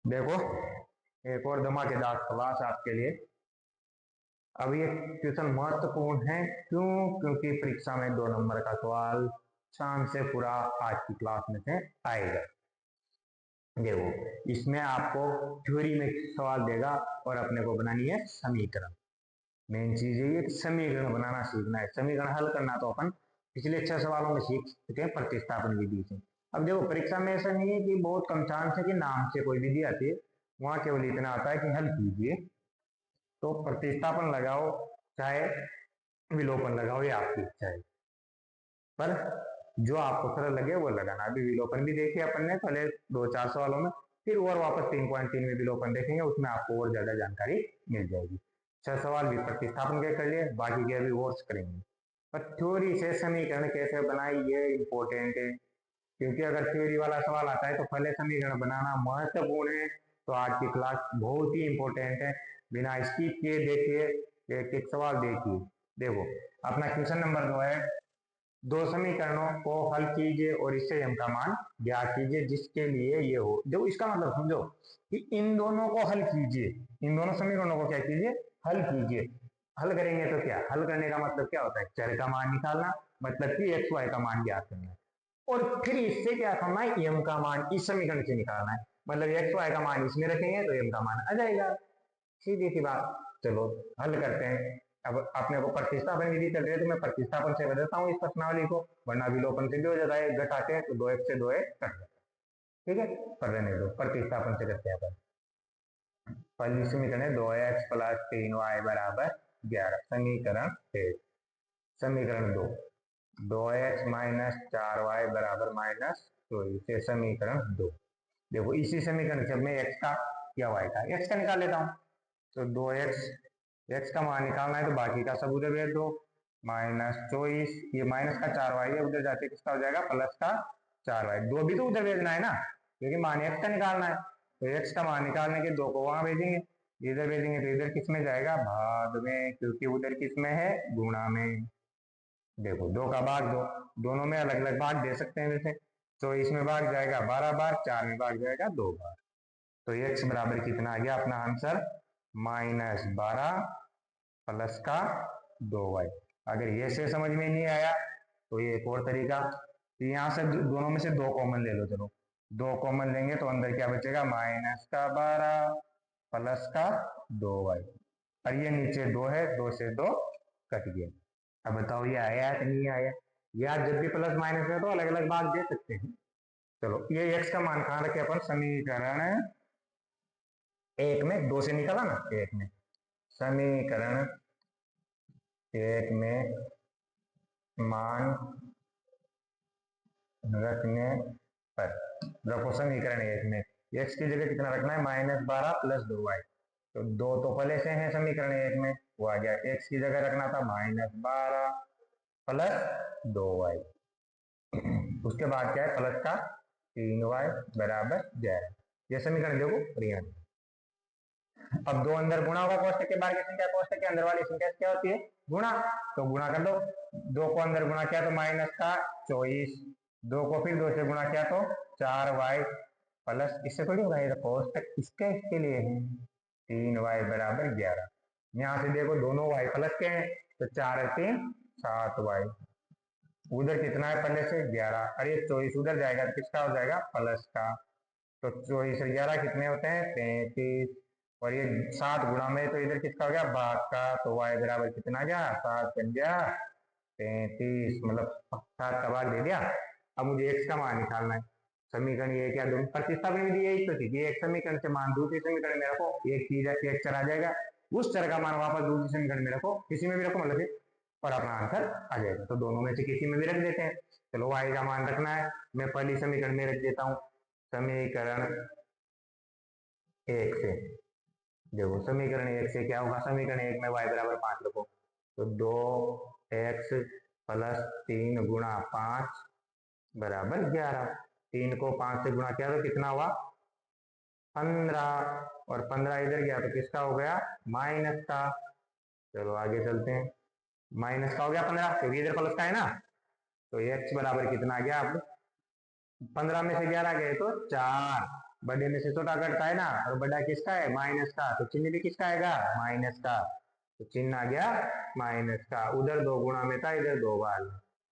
देखो एक और धमाकेदार क्लास आपके लिए। अब ये क्वेश्चन महत्वपूर्ण है, क्यों? क्योंकि परीक्षा में 2 नंबर का सवाल शान से पूरा आज की क्लास में से आएगा। देखो इसमें आपको थ्योरी में सवाल देगा और अपने को बनानी है समीकरण। मेन चीज ये कि समीकरण बनाना सीखना है। समीकरण हल करना तो अपन पिछले 6 सवालों में सीख चुके हैं प्रतिस्थापन विधि से। अब देखो परीक्षा में ऐसा नहीं है कि बहुत कम चांस है कि नाम से कोई विधि आती है, वहां केवल इतना आता है कि हल कीजिए। तो प्रतिस्थापन लगाओ चाहे विलोपन लगाओ, ये आपकी इच्छा है, पर जो आपको सरल लगे वो लगाना। अभी विलोपन भी देखिए अपन ने पहले 2-4 सवालों में, फिर और वापस 3.3 में विलोपन देखेंगे, उसमें आपको और ज्यादा जानकारी मिल जाएगी। 6 सवाल भी प्रतिस्थापन के कर लिए, बाकी के अभी और करेंगे। पर थ्योरी से समीकरण कैसे बनाए ये इंपॉर्टेंट है, क्योंकि अगर थ्योरी वाला सवाल आता है तो पहले समीकरण बनाना महत्वपूर्ण है। तो आज की क्लास बहुत ही इंपॉर्टेंट है, बिना स्किप किए देखिए, एक एक सवाल देखिए। देखो अपना क्वेश्चन नंबर 2 है, 2 समीकरणों को हल कीजिए और इससे m का मान ज्ञात कीजिए जिसके लिए ये हो। देखो इसका मतलब समझो कि इन दोनों को हल कीजिए, इन दोनों समीकरणों को क्या कीजिए, हल कीजिए। हल करेंगे तो क्या, हल करने का मतलब क्या होता है, चर का मान निकालना, मतलब कि एक्स वाई का मान ज्ञात करना है। और फिर इससे क्या करना है, m का मान इस समीकरण से निकालना है, मतलब एक्स वाई का मान इसमें रखेंगे तो m का मान आ जाएगा। सीधी सी बात। चलो हल करते हैं। अब अपने को प्रतिस्थापन विधि चल रही है तो मैं प्रतिस्थापन से बदलता हूँ इस प्रश्नावली को, वरना विलोपन से भी हो जाता है, घटाते हैं तो 2x से 2a कट जाता है। ठीक है, कर रहने दो, प्रतिस्थापन से करते हैं अपन। पहली समीकरण है 2x + 3y = 11। समीकरण 1। समीकरण 2, 2x - 4y = -24। समीकरण 2। देखो इसी समीकरण से मैं x का या y का, x का निकाल लेता हूँ। तो 2x का मान निकालना है तो बाकी का सब उधर भेज दो, -24, ये माइनस का 4y है, उधर जाके किसका हो जाएगा, प्लस का 4y। 2 भी तो उधर भेजना है ना, क्योंकि मान x का निकालना है। तो x का मान निकालने के 2 को वहां भेजेंगे, इधर भेजेंगे तो इधर किस में जाएगा, भाग में, क्योंकि उधर किस में है, गुणा में। देखो 2 का भाग 2, दोनों में अलग अलग भाग दे सकते हैं वैसे। तो इसमें भाग जाएगा 12 बार, 4 में भाग जाएगा 2 बार। तो x बराबर कितना आ गया अपना आंसर, -12 प्लस का 2y। अगर ये से समझ में नहीं आया तो ये एक और तरीका, तो यहाँ से दोनों में से 2 कॉमन ले लो। चलो 2 कॉमन लेंगे तो अंदर क्या बचेगा, -12 प्लस का 2y, और ये नीचे 2 है, 2 से 2 कट गया। अब बताओ ये आया कि नहीं आया। यार जब भी प्लस माइनस है तो अलग अलग भाग दे सकते हैं। चलो ये x का मान कहाँ रखे अपन, समीकरण 1 में 2 से निकाला ना, 1 में, समीकरण 1 में मान रखने पर, रखो समीकरण 1 में x की जगह कितना रखना है, -12 प्लस 2y। तो 2 तो पहले से है समीकरण 1 में, वो आ गया, x की जगह रखना था -12 प्लस 2y। उसके बाद क्या है, प्लस का 3y = 11। ये समीकरण देखो बढ़िया। अब 2 अंदर गुणा होगा, कोष्टक के बाहर की संख्या कोष्टक के अंदर वाली संख्या क्या होती है, गुणा। तो गुणा कर दो, 2 को अंदर गुणा किया तो माइनस का 24, 2 को फिर 2 से गुणा किया तो 4y प्लस, इससे थोड़ी होगा, ये कोष्टक इसके लिए है, 3y = 11। यहाँ से देखो दोनों y प्लस के हैं, तो 4 × 3 = 7y, उधर कितना है पहले से 11, अरे 24 उधर जाएगा तो किसका हो जाएगा, प्लस का। तो 24 और 11 कितने होते हैं, 33, और ये 7 गुणा में, तो इधर किसका हो गया, भाग का। तो y बराबर कितना गया, 7 × 33, मतलब 7 का भाग दे दिया। अब मुझे x का मान निकालना है। समीकरण ये क्या, दोनों प्रतिस्थापन विधि यही तो थी कि एक समीकरण से मान दूसरे समीकरण में रखो, एक चीज एक चर आ जाएगा, उस चर का मान वापस दूसरे समीकरण में रखो, किसी में भी रखो मतलब, और अपना आंसर आ जाएगा। तो दोनों में से किसी में भी रख देते हैं। चलो y का मान रखना है, मैं पहली समीकरण में रख देता हूँ, समीकरण 1 से। देखो समीकरण 1 से क्या होगा, समीकरण 1 में y = 5 रखो, तो 2x + 3 × 5 = 11। 3 को 5 से गुणा किया तो कितना हुआ, 15, और 15 इधर गया तो किसका हो गया, माइनस का। चलो आगे चलते हैं, माइनस का हो गया 15, क्योंकि इधर प्लस का है ना। तो x बराबर कितना आ गया, अब 15 में से 11 गए तो 4, बड़े में से छोटा घटता है ना, और बड़ा किसका है, माइनस का, तो चिन्ह भी किसका आएगा, माइनस का। तो चिन्ह आ गया माइनस का, उधर 2 गुणा में था, इधर 2 बार,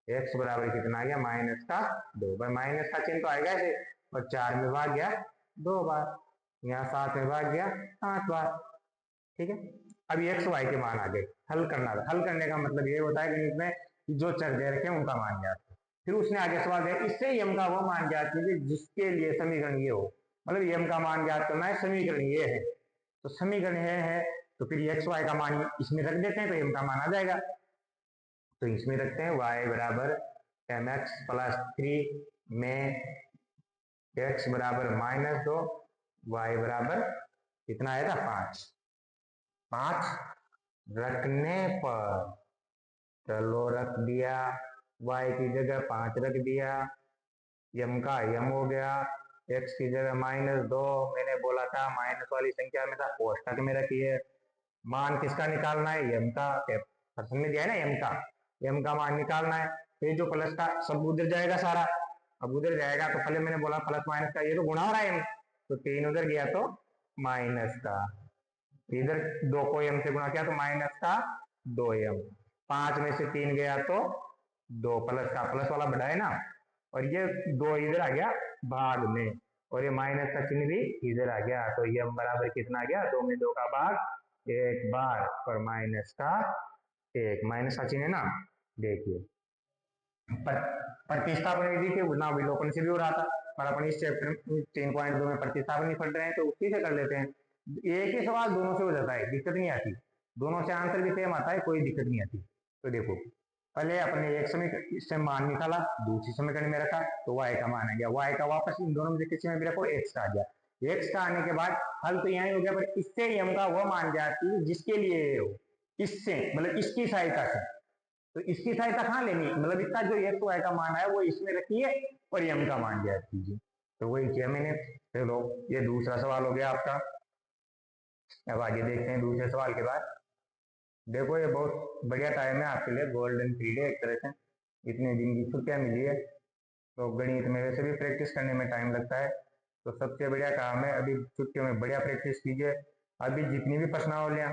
x बराबर कितना आ गया, माइनस का 2 बार। माइनस का चिन्ह तो आएगा ऐसे, और 4 में भाग गया 2 बार, यहाँ 7 में भाग गया 8 बार। ठीक है, अभी x y के मान आ गए, हल करना था। हल करने का मतलब ये होता है गणित में कि जो चर दे रखे हैं उनका मान ज्ञात। फिर उसने आगे सवाल दिया, इससे यम का वो मान ज्ञात कीजिए जिसके लिए समीकरण ये हो, मतलब यम का मान ज्ञात करना है, समीकरण ये है, तो समीकरण ये है, तो फिर एक्स वाई का मान इसमें रख देते हैं, तो यम का मान आ जाएगा। तो इसमें रखते हैं y बराबर mx प्लस 3 में x बराबर -2, y बराबर कितना आएगा, 5। 5 रखने पर, चलो रख दिया, y की जगह 5 रख दिया, यम का यम हो गया, x की जगह -2, मैंने बोला था माइनस वाली संख्या में था, कोष्टक में रखिए। मान किसका निकालना है, यम का, प्रश्न में दिया है ना यम का मान निकालना है। ये जो प्लस का सब उधर जाएगा सारा, अब उधर जाएगा, तो पहले मैंने बोला प्लस माइनस का ये तो गुणा हो रहा है यम, तो 3 उधर गया तो माइनस का, इधर 2 को यम से गुणा किया तो माइनस का 2m, 5 में से 3 गया तो 2, प्लस का प्लस वाला बढ़ा है ना, और ये 2 इधर आ गया भाग में, और ये माइनस का चिन्ह भी इधर आ गया, तो यम बराबर कितना आ गया, 2 में 2 का भाग 1 बार, और माइनस का 1, माइनस का चिन्ह है ना। देखिए प्रतिस्थापन विधि के ना विलोपन से भी हो रहा था, पर अपन इस चैप्टर 3.2 में प्रतिस्थापन नहीं पढ़ रहे हैं, तो उसी से कर लेते हैं। एक ही सवाल दोनों से हो जाता है, दिक्कत नहीं आती, दोनों से आंसर भी सेम आता है, कोई दिक्कत नहीं आती। तो देखो पहले अपने एक समीकरण इससे मान निकाला, दूसरी समीकरण में रखा, तो y का मान आ गया, y का वापस इन दोनों में से किसी में भी रखो x का आ गया, x का आने के बाद हल तो यहाँ हो गया, पर इससे यम का वो मान जाती जिसके लिए हो, इससे मतलब इसकी सहायता से। तो इसकी सहायता कहाँ लेनी, मतलब इसका जो x y का मान है वो इसमें रखिए और यम का मान ज्ञात कीजिए, तो वही किया मैंने। चलो ये दूसरा सवाल हो गया आपका। अब आगे देखते हैं दूसरे सवाल के बाद। देखो ये बहुत बढ़िया टाइम है आपके लिए, गोल्डन पीरियड है एक तरह से, इतने दिन की छुट्टियां मिली है, तो गणित में वैसे भी प्रैक्टिस करने में टाइम लगता है, तो सबसे बढ़िया काम है अभी छुट्टियों में बढ़िया प्रैक्टिस कीजिए। अभी जितनी भी प्रश्नावलियां,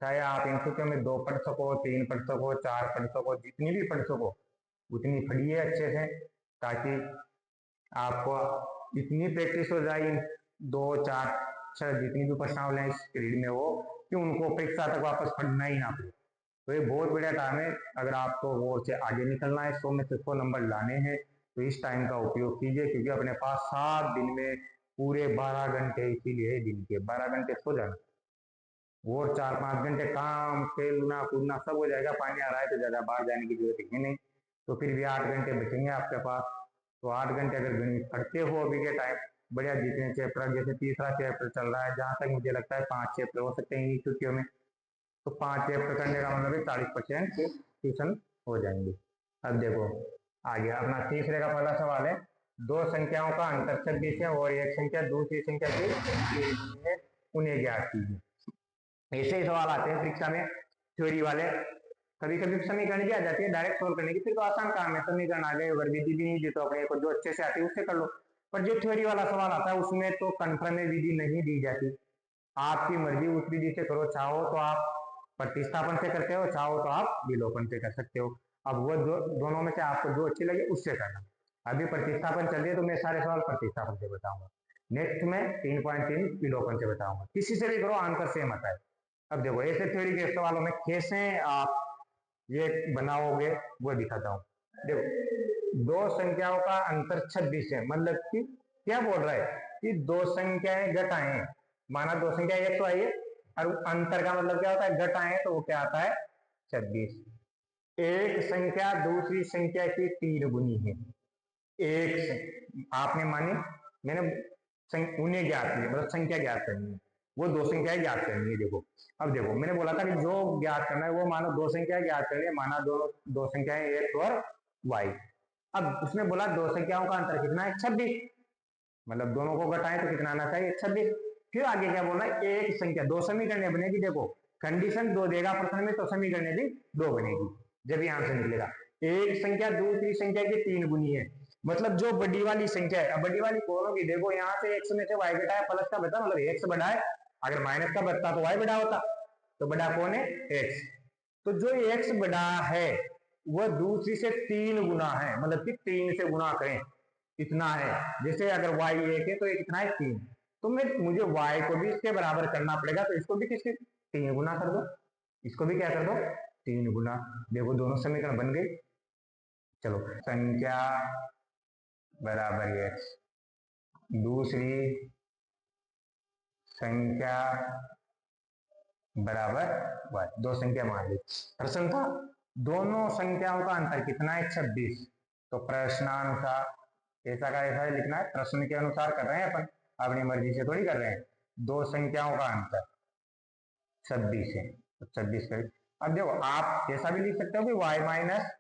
चाहे आप इन छुट्टियों में 2 पढ़ सको, 3 पढ़ सको, 4 पढ़ सको, जितनी भी पढ़ सको उतनी पढ़िए अच्छे से, ताकि आपको इतनी प्रैक्टिस हो जाए 2, 4, 6 जितनी भी प्रश्नावलियां इस पीरियड में हो कि उनको परीक्षा तक वापस पढ़ना ही ना पड़े। तो ये बहुत बढ़िया टाइम है, अगर आपको वो से आगे निकलना है, 100 में से 100 नंबर लाने हैं, तो इस टाइम का उपयोग कीजिए, क्योंकि अपने पास 7 दिन में पूरे 12 घंटे, इसीलिए दिन के 12 घंटे सो जाना, वो 4-5 घंटे काम खेलना कूदना सब हो जाएगा, पानी आ रहा है तो ज्यादा बाहर जाने की जरूरत है नहीं, तो फिर भी 8 घंटे बचेंगे आपके पास। तो 8 घंटे अगर गणित पढ़ते हो अभी के टाइम, बढ़िया जितने चैप्टर, जैसे तीसरा चैप्टर चल रहा है, जहां तक मुझे लगता है 5 चैप्टर हो सकते हैं छुट्टियों में, तो 5 चैप्टर करने का मतलब 40% ट्यूशन हो जाएंगे। अब देखो आ गया अपना तीसरे का पहला सवाल है, 2 संख्याओं का अंतर 26 है और एक संख्या दूसरी संख्या की उन्हें ज्ञात कीजिए। ऐसे ही सवाल आते हैं परीक्षा में थ्योरी वाले, कभी कभी समीकरण भी आ जाती है डायरेक्ट सोल्व करने की, फिर तो आसान काम है, समीकरण आ गए, अगर विधि भी नहीं दी तो अपने को जो अच्छे से आती है उससे कर लो। पर जो थ्योरी वाला सवाल आता है उसमें तो कन्फर्म में विधि नहीं दी जाती, आपकी मर्जी, उस विधि से करो, चाहो तो आप प्रतिस्थापन से करते हो, चाहो तो आप विलोपन से कर सकते हो। अब वो दोनों में से आपको जो अच्छी लगे उससे करना। अभी प्रतिस्थापन चल रही है तो मैं सारे सवाल प्रतिस्थापन से बताऊंगा, नेक्स्ट में 3.3 विलोपन से बताऊंगा, किसी से भी करो आंसर सेम आता है। अब देखो ऐसे थ्योरी के सवालों में कैसे आप ये बनाओगे वो दिखाता हूँ। देखो 2 संख्याओं का अंतर 26 है, मतलब कि क्या बोल रहा है कि 2 संख्याएं घटाएं, माना 2 संख्या एक तो आई है, और अंतर का मतलब क्या होता है, घटाएं, तो वो क्या आता है 26। एक संख्या दूसरी संख्या की 3 गुनी है, एक आपने मानी, मैंने उन्हें ज्ञात किया, मतलब संख्या ज्ञात करनी है, वो 2 संख्याएं ज्ञात करनी है। देखो अब देखो मैंने बोला था कि जो ज्ञात करना है वो मानो 2 संख्याएं ज्ञात करनी है, माना दोनों 2 संख्याएं x और y। अब उसने बोला 2 संख्याओं का अंतर कितना है 26, मतलब दोनों को घटाएं तो कितना आना चाहिए 26। फिर आगे क्या बोला, एक संख्या 2 समीकरण बनेगी, देखो कंडीशन 2 देगा प्रश्न में तो समीकरण भी 2 बनेगी, जब ये आंसर निकलेगा। एक संख्या दूसरी संख्या की 3 गुनी है, मतलब जो बड़ी वाली संख्या है, अब बड़ी वाली कौन होगी, देखो यहाँ से एक्स में से वाई घटा है, प्लस का बचा मतलब एक्स बढ़ा है, अगर माइनस का बचता तो वाई बड़ा होता, तो बड़ा कौन है, एक्स। तो जो एक्स बड़ा है वह दूसरी से 3 गुना है, मतलब कि 3 से गुना करें इतना है। जैसे अगर वाई 1 है तो ये कितना है 3, तो मुझे वाई को भी इसके बराबर करना पड़ेगा, तो इसको भी किसके 3 गुना कर दो, इसको भी क्या कर दो 3 गुना। देखो दोनों समीकरण बन गए। चलो संख्या बराबर एक्स, दूसरी संख्या बराबर वाई, दो संख्या मान ली। प्रश्न था दोनों संख्याओं का अंतर कितना है 26, तो प्रश्नानुसार ऐसा का ऐसा लिखना है, प्रश्न के अनुसार कर रहे हैं अपन, अपनी मर्जी से थोड़ी कर रहे हैं। दो संख्याओं का अंतर 26 है, तो 26 करें। अब देखो आप ऐसा भी लिख सकते हो कि y माइनस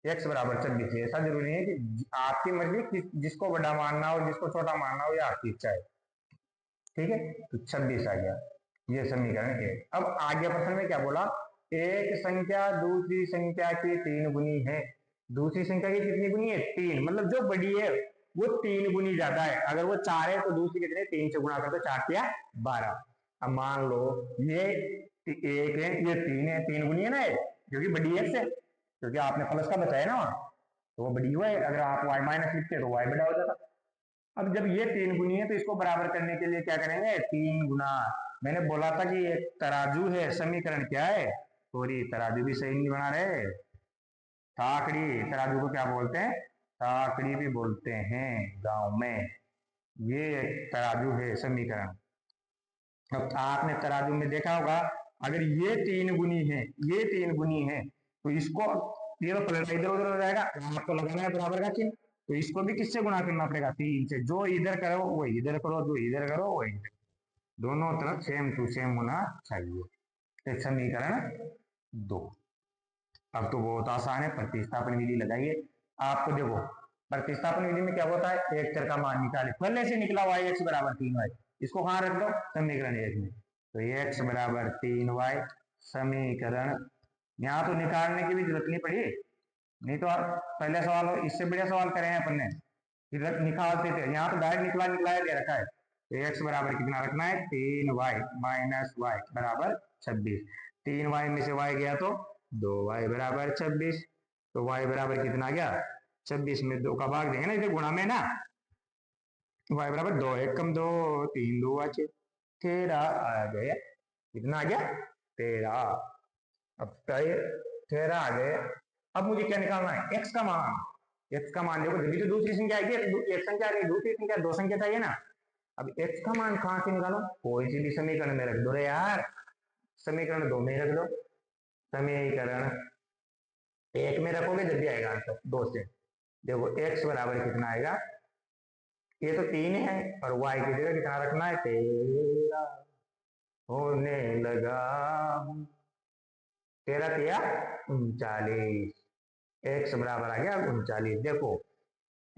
एक्स बराबर 26 है, ऐसा जरूरी है कि आपकी मर्जी, जिसको बड़ा मानना हो जिसको छोटा मानना हो, या आपकी इच्छा है। ठीक है, तो 26 आ गया, ये समीकरण है। अब आगे प्रश्न में क्या बोला, एक संख्या दूसरी संख्या की 3 गुनी है, दूसरी संख्या की कितनी गुनी है 3, मतलब जो बड़ी है वो 3 गुनी ज्यादा है, अगर वो 4 है तो दूसरी कितने 3 से गुणा कर दो, 4 या 12। अब मान लो ये 1 है ये 3 है, 3 गुनी है ना, क्योंकि बड़ी एक्स है, क्योंकि आपने प्लस का बताया ना वहां, तो वो बड़ी हुआ है, अगर आप y माइनस लिखते तो y बड़ा हो जाता। अब जब ये 3 गुनी है तो इसको बराबर करने के लिए क्या करेंगे 3 गुना। मैंने बोला था कि एक तराजू है, समीकरण क्या है, सॉरी तराजू भी सही नहीं बना रहे, थाकड़ी, तराजू को क्या बोलते हैं, थाकड़ी भी बोलते हैं गांव में। ये तराजू है समीकरण। अब आपने तराजू में देखा होगा, अगर ये 3 गुनी है, ये 3 गुनी है, तो इसको ये तो पलटा इधर उधर हो जाएगा, आपको लगाना है बराबर का चिन्ह, तो इसको भी किससे गुणा करना पड़ेगा 3 से, जो इधर करो वो इधर करो, जो इधर करो वो इधर, दोनों तरफ सेम टू सेम होना चाहिए। समीकरण 2। अब तो बहुत आसान है, प्रतिस्थापन विधि लगाइए। आपको देखो प्रतिस्थापन विधि में क्या होता है, एक चर का मान निकाले, पहले से निकला हुआ एक्स बराबर 3y, इसको कहां रख दो समीकरण 1 में, तो एक्स बराबर 3y समीकरण, यहाँ तो निकालने की भी जरूरत नहीं पड़ी, नहीं तो आप पहले सवाल इससे बढ़िया सवाल करे हैं अपन ने, निकालते थे, यहाँ तो डायरेक्ट निकला निकलाया दे रखा है। तो एक्स बराबर कितना रखना है 3y माइनस वाई बराबर 26, 3y में से y गया तो 2y बराबर 26, तो y बराबर कितना गया 26 में 2 का भाग देंगे ना, इसे गुणा में ना, y बराबर 2 1 कम 2 3 2 अच्छे 13 आ गया, कितना आ गया 13। अब 13 आ गए। अब मुझे क्या निकालना है x का मान, x का मान देखो जब तो दूसरी संख्या आएगी, एक संख्या आ गई, दूसरी संख्या दो संख्या चाहिए ना। अब x का मान कहां से निकालो, कोई सी भी समीकरण में रख दो रे यार, समीकरण 2 में रख दो, समीकरण 1 में रखोगे जब भी आएगा आंसर 2 से। देखो x बराबर कितना आएगा, ये तो 3 है, और y की जगह कितना रखना है 13 होने लगा, 13 तिया 39, एक्स बराबर आ गया 39। देखो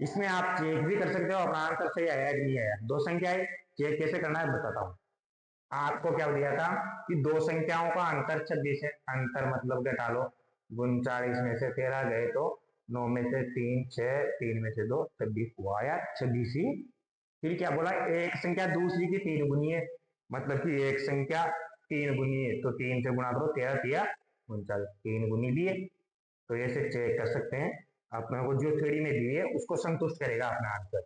इसमें आप चेक भी कर सकते हो अपना आंसर सही आया कि नहीं आया, दो संख्या है, चेक कैसे करना है बताता हूँ। आपको क्या दिया था कि दो संख्याओं का अंतर 26 है, अंतर मतलब घटा लो, 39 में से 13 गए तो 9 में से 3 6, 3 में से 2 26 हुआ यार 26 ही। फिर क्या बोला, एक संख्या दूसरी की 3 गुनी है, मतलब कि एक संख्या 3 गुनी है, तो 3 से गुणा करो 13 तिया 39, 3 गुनी भी है, तो ऐसे चेक कर सकते हैं। अपने को जो थ्योरी में दी है उसको संतुष्ट करेगा अपना आंसर।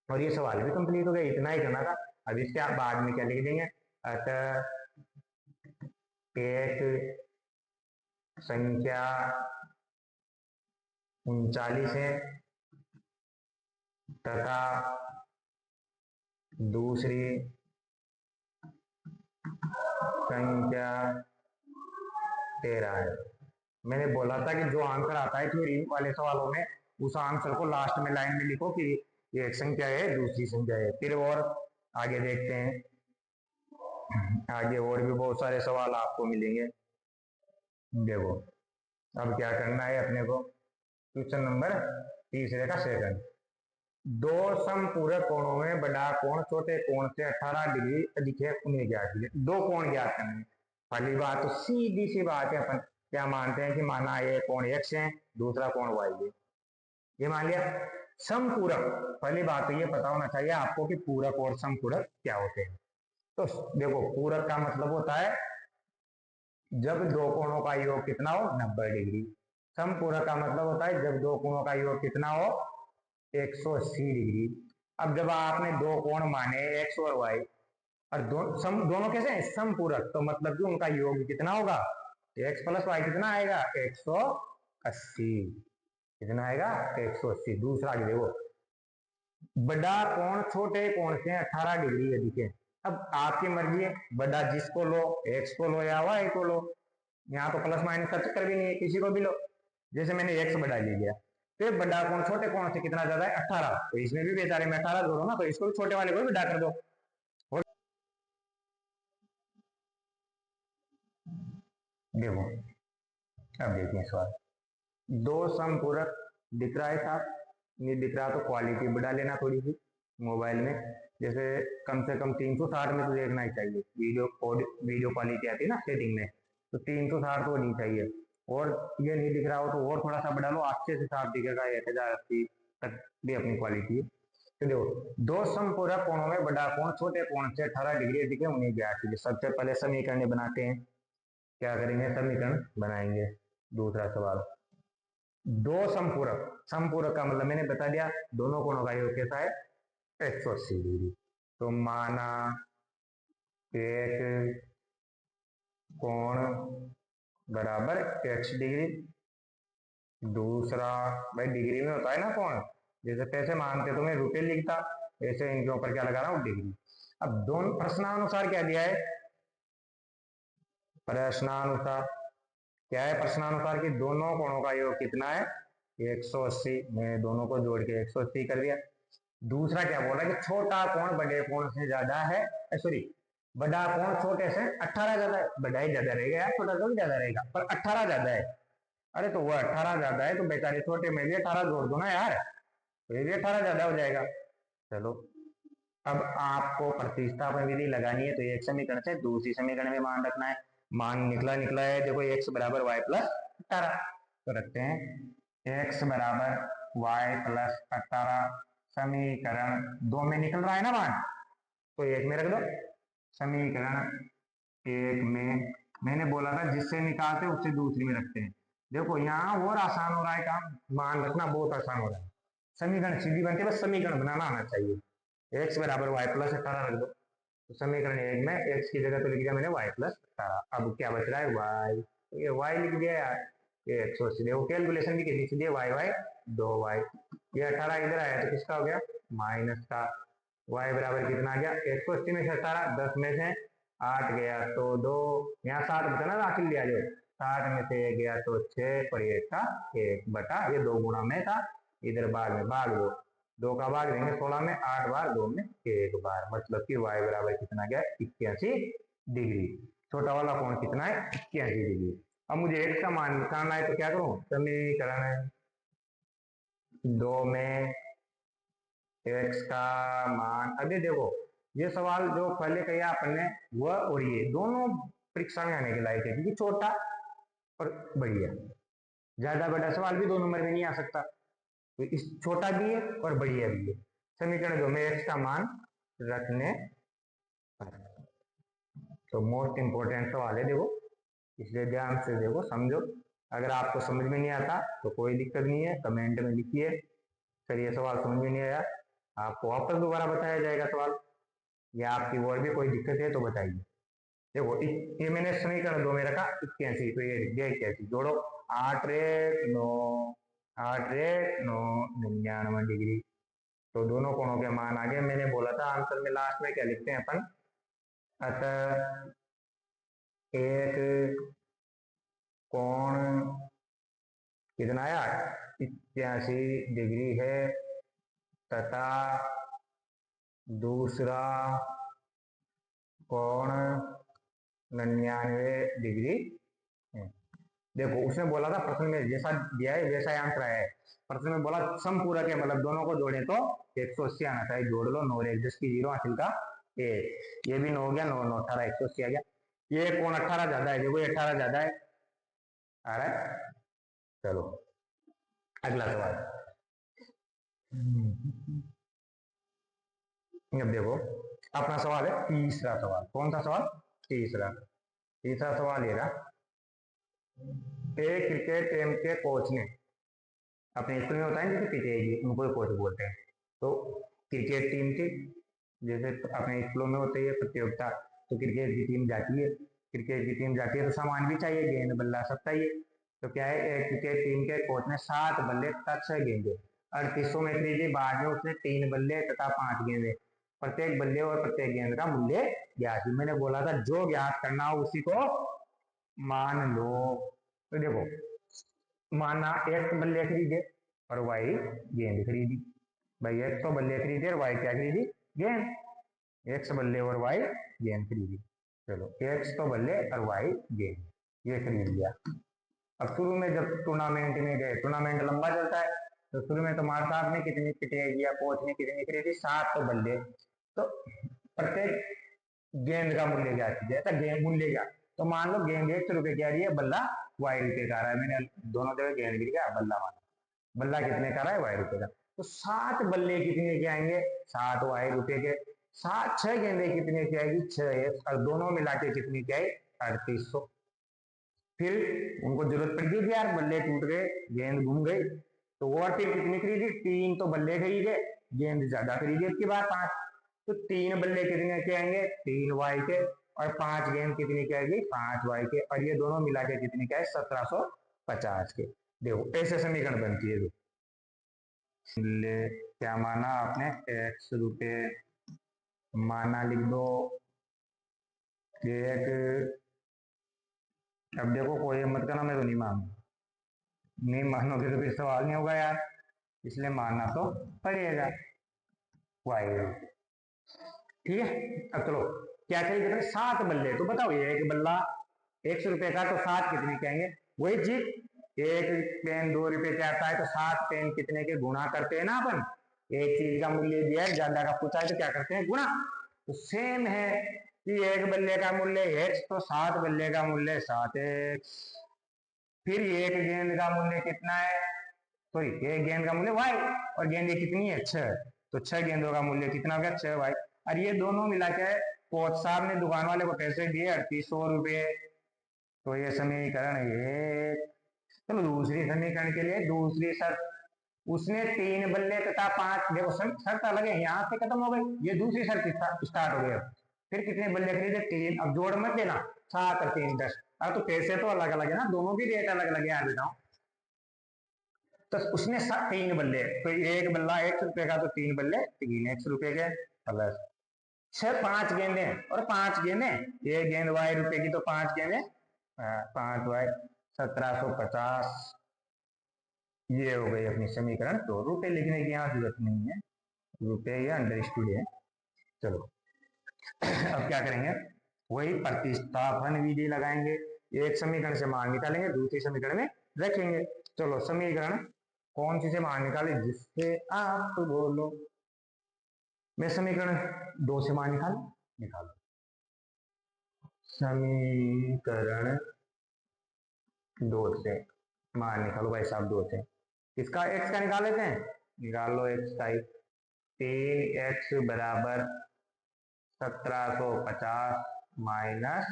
और ये सवाल भी कंप्लीट हो गया, इतना ही करना था। अब इसके आप बाद में क्या लिख देंगे, अतः एक संख्या 39 है तथा दूसरी संख्या 13 है। मैंने बोला था कि जो आंसर आता है थ्योरी वाले सवालों में, उस आंसर को लास्ट में लाइन में लिखो कि ये एक संख्या है दूसरी संख्या है। फिर और आगे देखते हैं, आगे और भी बहुत सारे सवाल आपको मिलेंगे। देखो अब क्या करना है अपने को, क्वेश्चन नंबर तीसरे का सेकंड, दो समपूरक कोणों में बड़ा कोण छोटे कोण से 18 डिग्री अधिक है, उन्हें ज्ञात कीजिए। दो कोण ज्ञात करने, पहली बात तो सीधी सी बात है, अपन क्या मानते हैं कि माना ये कोण x है दूसरा कोण y है, ये मान लिया। समपूरक, पहली बात तो ये पता होना चाहिए आपको कि पूरक और समपूरक क्या होते हैं। तो देखो, पूरक का मतलब होता है जब दो कोणों का योग कितना हो, 90 डिग्री। समपूरक का मतलब होता है जब दो कोणों का योग कितना हो, 180 डिग्री। अब जब आपने दो कोण माने एक्स और वाई, और दोनों कैसे हैं, समपूरक, तो मतलब कि उनका योग कितना होगा, एक्स प्लस वाई कितना आएगा, 180। कितना आएगा, 180। दूसरा देखो, बड़ा कोण छोटे कोण से 18 डिग्री है, दिखे। अब आपकी मर्जी है, बड़ा जिसको लो, एक्स को लो या वाई को लो। यहाँ तो प्लस माइनस का चक्कर भी नहीं है, किसी को भी लो। जैसे मैंने एक्स बड़ा ले लिया, फिर बड़ा कोण छोटे कोण से कितना ज्यादा है, 18, तो इसमें भी बेचारे में 18 जोड़ो ना, तो इसको भी छोटे वाले को भी बड़ा कर दो। देखो, अब देखिए सवाल, दो समपूरक दिख रहा है साहब, नहीं दिख रहा तो क्वालिटी बढ़ा लेना थोड़ी सी मोबाइल में। जैसे कम से कम 360 में तो देखना ही चाहिए, वीडियो क्वालिटी आती है ना सेटिंग में, तो 360 तो होनी चाहिए। और ये नहीं दिख रहा हो तो और थोड़ा सा बढ़ा लो, अच्छे से साफ दिखेगा, 1080 तक भी अपनी क्वालिटी है। तो देखो, दो समपूरक कोणों में बड़ा कोण छोटे कोण से 18 डिग्री दिखे, उन्हें ज्ञात कीजिए। सबसे पहले समीकरण बनाते हैं, क्या करेंगे, समीकरण बनाएंगे। दूसरा सवाल, दो समपूरक, समपूरक का मतलब मैंने बता दिया, दोनों कोणों का योग कैसा है, 180 डिग्री। तो माना एक कोण बराबर x डिग्री, दूसरा, भाई डिग्री में होता है ना कोण, जैसे पैसे मानते तो मैं रुपए लिखता, ऐसे इनके ऊपर क्या लगा रहा हूं, डिग्री। अब दोनों प्रश्नानुसार क्या दिया है, प्रश्नानुसार क्या है, प्रश्नानुसार की दोनों कोणों का योग कितना है, 180। मैं दोनों को जोड़ के 180 कर दिया। दूसरा क्या बोला कि छोटा कोण बड़े कोण से ज्यादा है, सॉरी, बड़ा कोण छोटे से 18 ज्यादा है। बड़ा ही ज्यादा रहेगा यार, छोटा तो भी ज्यादा रहेगा, पर 18 ज्यादा है। अरे तो वो 18 ज्यादा है तो बेचारे छोटे में भी 18 जोड़ दो ना यार, तो ये भी 18 ज्यादा हो जाएगा। चलो, अब आपको प्रतिस्थापन विधि लगानी है, तो एक समीकरण से दूसरी समीकरण में मान रखना है। मान निकला निकला है, देखो x बराबर वाई प्लस 18, तो रखते हैं x बराबर वाई प्लस 18। समीकरण दो में निकल रहा है ना मान, तो एक में रख दो। समीकरण एक में मैंने बोला था जिससे निकालते उससे दूसरी में रखते हैं। देखो यहाँ और आसान हो रहा है काम, मान रखना बहुत आसान हो रहा है। समीकरण सीधी बनती है, बस समीकरण बनाना आना चाहिए। x बराबर वाई प्लस 18 रख दो, तो समीकरण एक में x की जगह तो लिख दिया मैंने y प्लस 18। अब क्या बच रहा है, y, ये y लिख दिया यार, ये 180। देखो कैलकुलेशन भी कितनी सीधी है, y y 2y, ये 18 इधर आया तो किसका हो गया, माइनस का। y बराबर कितना आ गया, 180 में से 18, 10 में से 8 गया तो 2, यहाँ 7 बचा ना, दाखिल लिया जो, 60 में से 1 गया तो 6, पर 1 का 1 बटा, ये 2 गुणा में था, इधर भाग में भाग दो, 2 का भाग देंगे 16 में, 8 बार 2 में 1 बार, मतलब कि y बराबर कितना गया, 81 डिग्री। छोटा वाला कोण कितना है, 81 डिग्री। अब मुझे x का मान निकालना है, तो क्या करूं, समीकरण दो में x का मान, अभी देखो ये सवाल जो पहले किया आपने वह और ये दोनों परीक्षा में आने के लायक है, क्योंकि छोटा और बढ़िया, ज्यादा बड़ा सवाल भी 2 नंबर में नहीं आ सकता, तो इस छोटा भी है और बढ़िया भी है। समीकरण दो में x का मान रखने पर, तो मोस्ट इंपोर्टेंट सवाल है देखो, इसलिए ध्यान से देखो समझो। अगर आपको समझ में नहीं आता तो कोई दिक्कत नहीं है, कमेंट में लिखिए सर ये सवाल समझ में नहीं आया, आपको वापस दोबारा बताया जाएगा सवाल, या आपकी और भी कोई दिक्कत है तो बताइए। देखो ये मैंने समीकरण दो में रखा 81, तो ये 81 जोड़ो, 8 रे 9, 8 रे 9, 99 डिग्री। तो दोनों कोणों के मान आ गए। मैंने बोला था आंसर में लास्ट में क्या लिखते हैं अपन, अतः एक कोण कितना आया, 81 डिग्री है, तथा दूसरा कोण 99 डिग्री है। देखो उसने बोला था प्रश्न में जैसा दिया है वैसा ही आंसर आया है। प्रश्न में बोला समपूरक है, मतलब दोनों को जोड़े तो 180 आना चाहिए, जोड़ लो, 9 1 10 की 0 हासिल का 1, ये भी 9 हो गया, 9 9 18, 180 आ गया। ये कोण 18 ज्यादा है, देखो ये 18 ज्यादा है, आ रहा है। चलो अगला सवाल, अब देखो अपना सवाल है तीसरा सवाल। कौन सा सवाल? तीसरा। तीसरा सवाल ये रहा, एक क्रिकेट टीम के कोच ने, अपने स्कूल में होता है जैसे पीटीआई, उनको कोच बोलते हैं, तो क्रिकेट टीम थी, जैसे अपने स्कूलों में होती है प्रतियोगिता, तो क्रिकेट की टीम जाती है, क्रिकेट की टीम जाती है तो सामान भी चाहिए, गेंद बल्ला सब चाहिए। तो क्या है, एक क्रिकेट टीम के कोच ने 7 बल्ले तथा 6 गेंदे 3800 में खरीदी। बाद में उसने 3 बल्ले तथा 5 गेंदे, प्रत्येक बल्ले और प्रत्येक गेंद का मूल्य ज्ञात। मैंने बोला था जो ज्ञात करना हो उसी को मान लो। तो देखो, माना एक्स बल्ले खरीदे और वाई गेंद खरीदी। भाई एक्स तो बल्ले खरीदे और वाई क्या खरीदी? गेंद। एक्स बल्ले और वाई गेंद खरीदी। चलो, एक्स तो बल्ले और वाई गेंद, ये खरीद लिया। अब शुरू में जब टूर्नामेंट में गए, टूर्नामेंट लंबा चलता है, तो शुरू में तो मार साहब ने कितनी पिटाई किया, कोच ने कितनी खरीदी? 7 तो बल्ले। तो प्रत्येक गेंद का मूल्य क्या कीजिए, ऐसा गेंद मूल्य क्या, तो मान लो गेंद 100 रुपए की आ रही है, बल्ला वाई रुपए का आ रहा है। मैंने दोनों जगह गेंद गिर गया, बल्ला माना, बल्ला कितने का रहा है? वाई रुपए का। तो 7 बल्ले कितने के आएंगे? 7 वाई रुपए के। 6 गेंदे कितने की आएगी? 6 और दोनों मिला के कितनी की आई? 3800। फिर उनको जरूरत पड़ गई कि यार बल्ले टूट गए, गेंद घूम गई, तो और फिर कितनी खरीदी? 3 तो बल्ले खरीदे, गेंद ज्यादा खरीदी इसके बाद 5। तो 3 बल्ले कितने के आएंगे? 3 वाई के। और 5 गेंद कितनी की आएगी? 5 वाई के। और ये दोनों मिला के कितने के आए? 1750 के। देखो ऐसे समीकरण बनती है। क्या माना आपने? x रुपए माना, लिख दो। एक, अब देखो कोई मत करना, मैं तो नहीं मानू, नहीं मानोगे तो फिर सवाल नहीं होगा यार, इसलिए मानना तो पड़ेगा। वाई, ठीक है। अब चलो, क्या खरीदे थे? 7 बल्ले। तो बताओ, ये एक बल्ला 100 रुपए का, तो 7 कितने के आएंगे? वही चीज, एक पेन 2 रुपए के आता है, तो 7 पेन कितने के गुणा करते हैं ना अपन। एक चीज का मूल्य दिया है, ज्यादा का पूछा है, तो क्या करते हैं? गुणा। तो सेम है कि एक बल्ले का मूल्य x, तो 7 बल्ले का मूल्य 7x। फिर एक गेंद का मूल्य कितना है? सॉरी, एक गेंद का मूल्य y, और गेंद कितनी है? 6। तो 6 गेंदों का मूल्य कितना हो गया? 6y। और ये दोनों मिला के कोच साहब ने दुकान वाले को पैसे दिए 3800 रुपये। तो ये समीकरण ये। चलो दूसरी समीकरण के लिए दूसरी शर्त, उसने 3 बल्ले तथा 5, देखो शर्त अलग है, यहाँ से खत्म हो गई, ये दूसरी शर्त स्टार्ट हो गई। फिर कितने बल्ले खरीदे? 3। अब जोड़ मत देना, 7 और 3 10। अब तो पैसे तो अलग अलग है ना, दोनों भी रेट अलग अलग है, याद बताओ। तो उसने 3 बल्ले, तो एक बल्ला 100 रुपए का, तो 3 बल्ले 3 100 रुपए के, प्लस 6 5 गेंदे, और 5 गेंदे, एक गेंद वाई रुपए की, तो 5 गेंदे 5 वाई 1750। ये हो गई अपनी समीकरण। तो रुपए लिखने की यहाँ जरूरत नहीं है, रुपए ये अंडरस्टूड है। चलो अब क्या करेंगे? वही प्रतिस्थापन विधि लगाएंगे। एक समीकरण से मान निकालेंगे, दूसरी समीकरण में रखेंगे। चलो समीकरण कौन सी से मान निकाले? जिससे आप बोलो। मैं समीकरण 2 से मान निकालो। समीकरण 2 से मान निकालो भाई साहब, 2 से। इसका x का निकाल लेते हैं, निकाल लो x का। 3x बराबर 1750 माइनस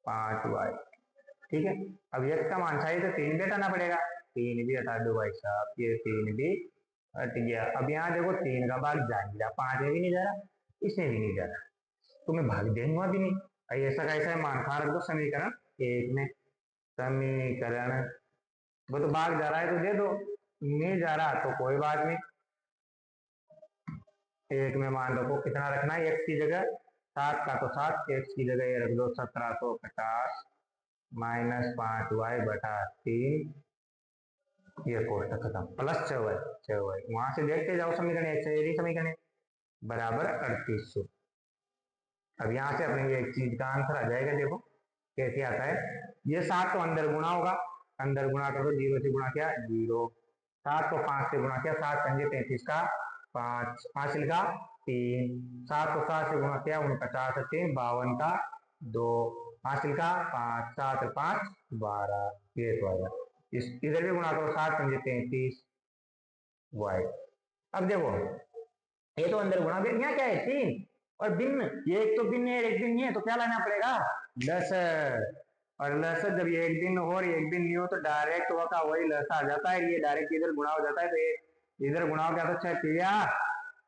5y। ठीक है। अब x का मान चाहिए तो 3 भी हटाना पड़ेगा, 3 भी हटा दो भाई साहब, ये 3 भी हट गया। अब यहाँ देखो 3 का भाग जा नहीं रहा, 5 में भी नहीं जा रहा, इसमें भी नहीं जा रहा, तो मैं भाग देंगे भी नहीं। ऐसा कैसा है? मान खा रख दो समीकरण 1 में। समीकरण, वो तो भाग जा रहा है तो दे दो, नहीं जा रहा तो कोई बात नहीं। 1 में मान रखो, कितना रखना है x की जगह? 7 का तो 7, x की जगह ये रख दो 1750 माइनस 5y बटा 3, ये कोष्टक खत्म, प्लस 6y वहां से देखते जाओ समीकरण 1 से, यही समीकरण बराबर 3800। अब यहाँ से अपने एक चीज का आंसर आ जाएगा। देखो कैसे आता है, ये 7 तो अंदर गुणा होगा, अंदर गुणा करो, 0 से गुणा किया 0, 7 को 5 से गुणा किया, 7 पंजे 33 का 5, हासिल का 3, 7 को 7 से गुणा किया 49 3 52 का 2, हासिल का 5, 7 और 5 12, ये तो आया। इस इधर भी गुणा करो, 7 पंजे 33 वाई। अब देखो ये तो अंदर गुणा, यहाँ क्या है 3 और भिन्न, ये एक तो भिन्न है एक भिन्न नहीं है, तो क्या लाना पड़ेगा 10, और लस जब ये एक भिन्न हो और एक भिन्न नहीं हो तो डायरेक्ट का वही लस आ जाता है, ये डायरेक्ट इधर गुणा हो जाता है, तो ये इधर गुणा हो गया तो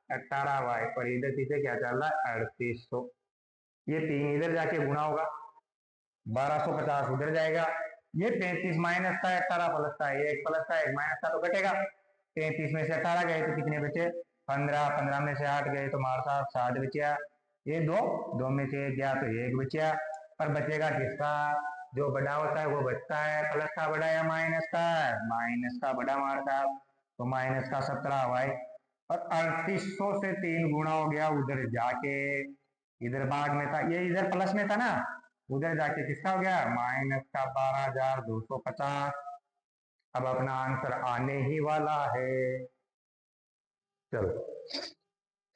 18y, और इधर पीछे क्या चल रहा है 3800, ये 3 इधर जाके गुणा होगा 1250 उधर जाएगा, ये 35 माइनस का 18 प्लस का, एक प्लस का एक माइनस का तो घटेगा, 33 में से 18 गए तो कितने बचे 15, 15 में से 8 गए तो हमारे साथ 60 बचा, ये 2 में से 1 गया तो 1 बचा, पर बचेगा किसका, जो बड़ा होता है वो बचता है, प्लस का बड़ा या माइनस का, माइनस का बड़ा हमारे साथ, तो माइनस का 17y, और 3800 से 3 गुणा हो गया उधर जाके, इधर भाग में था, ये इधर प्लस में था ना, उधर जाके किसका हो गया माइनस का 12250। अब अपना आंसर आने ही वाला है, चलो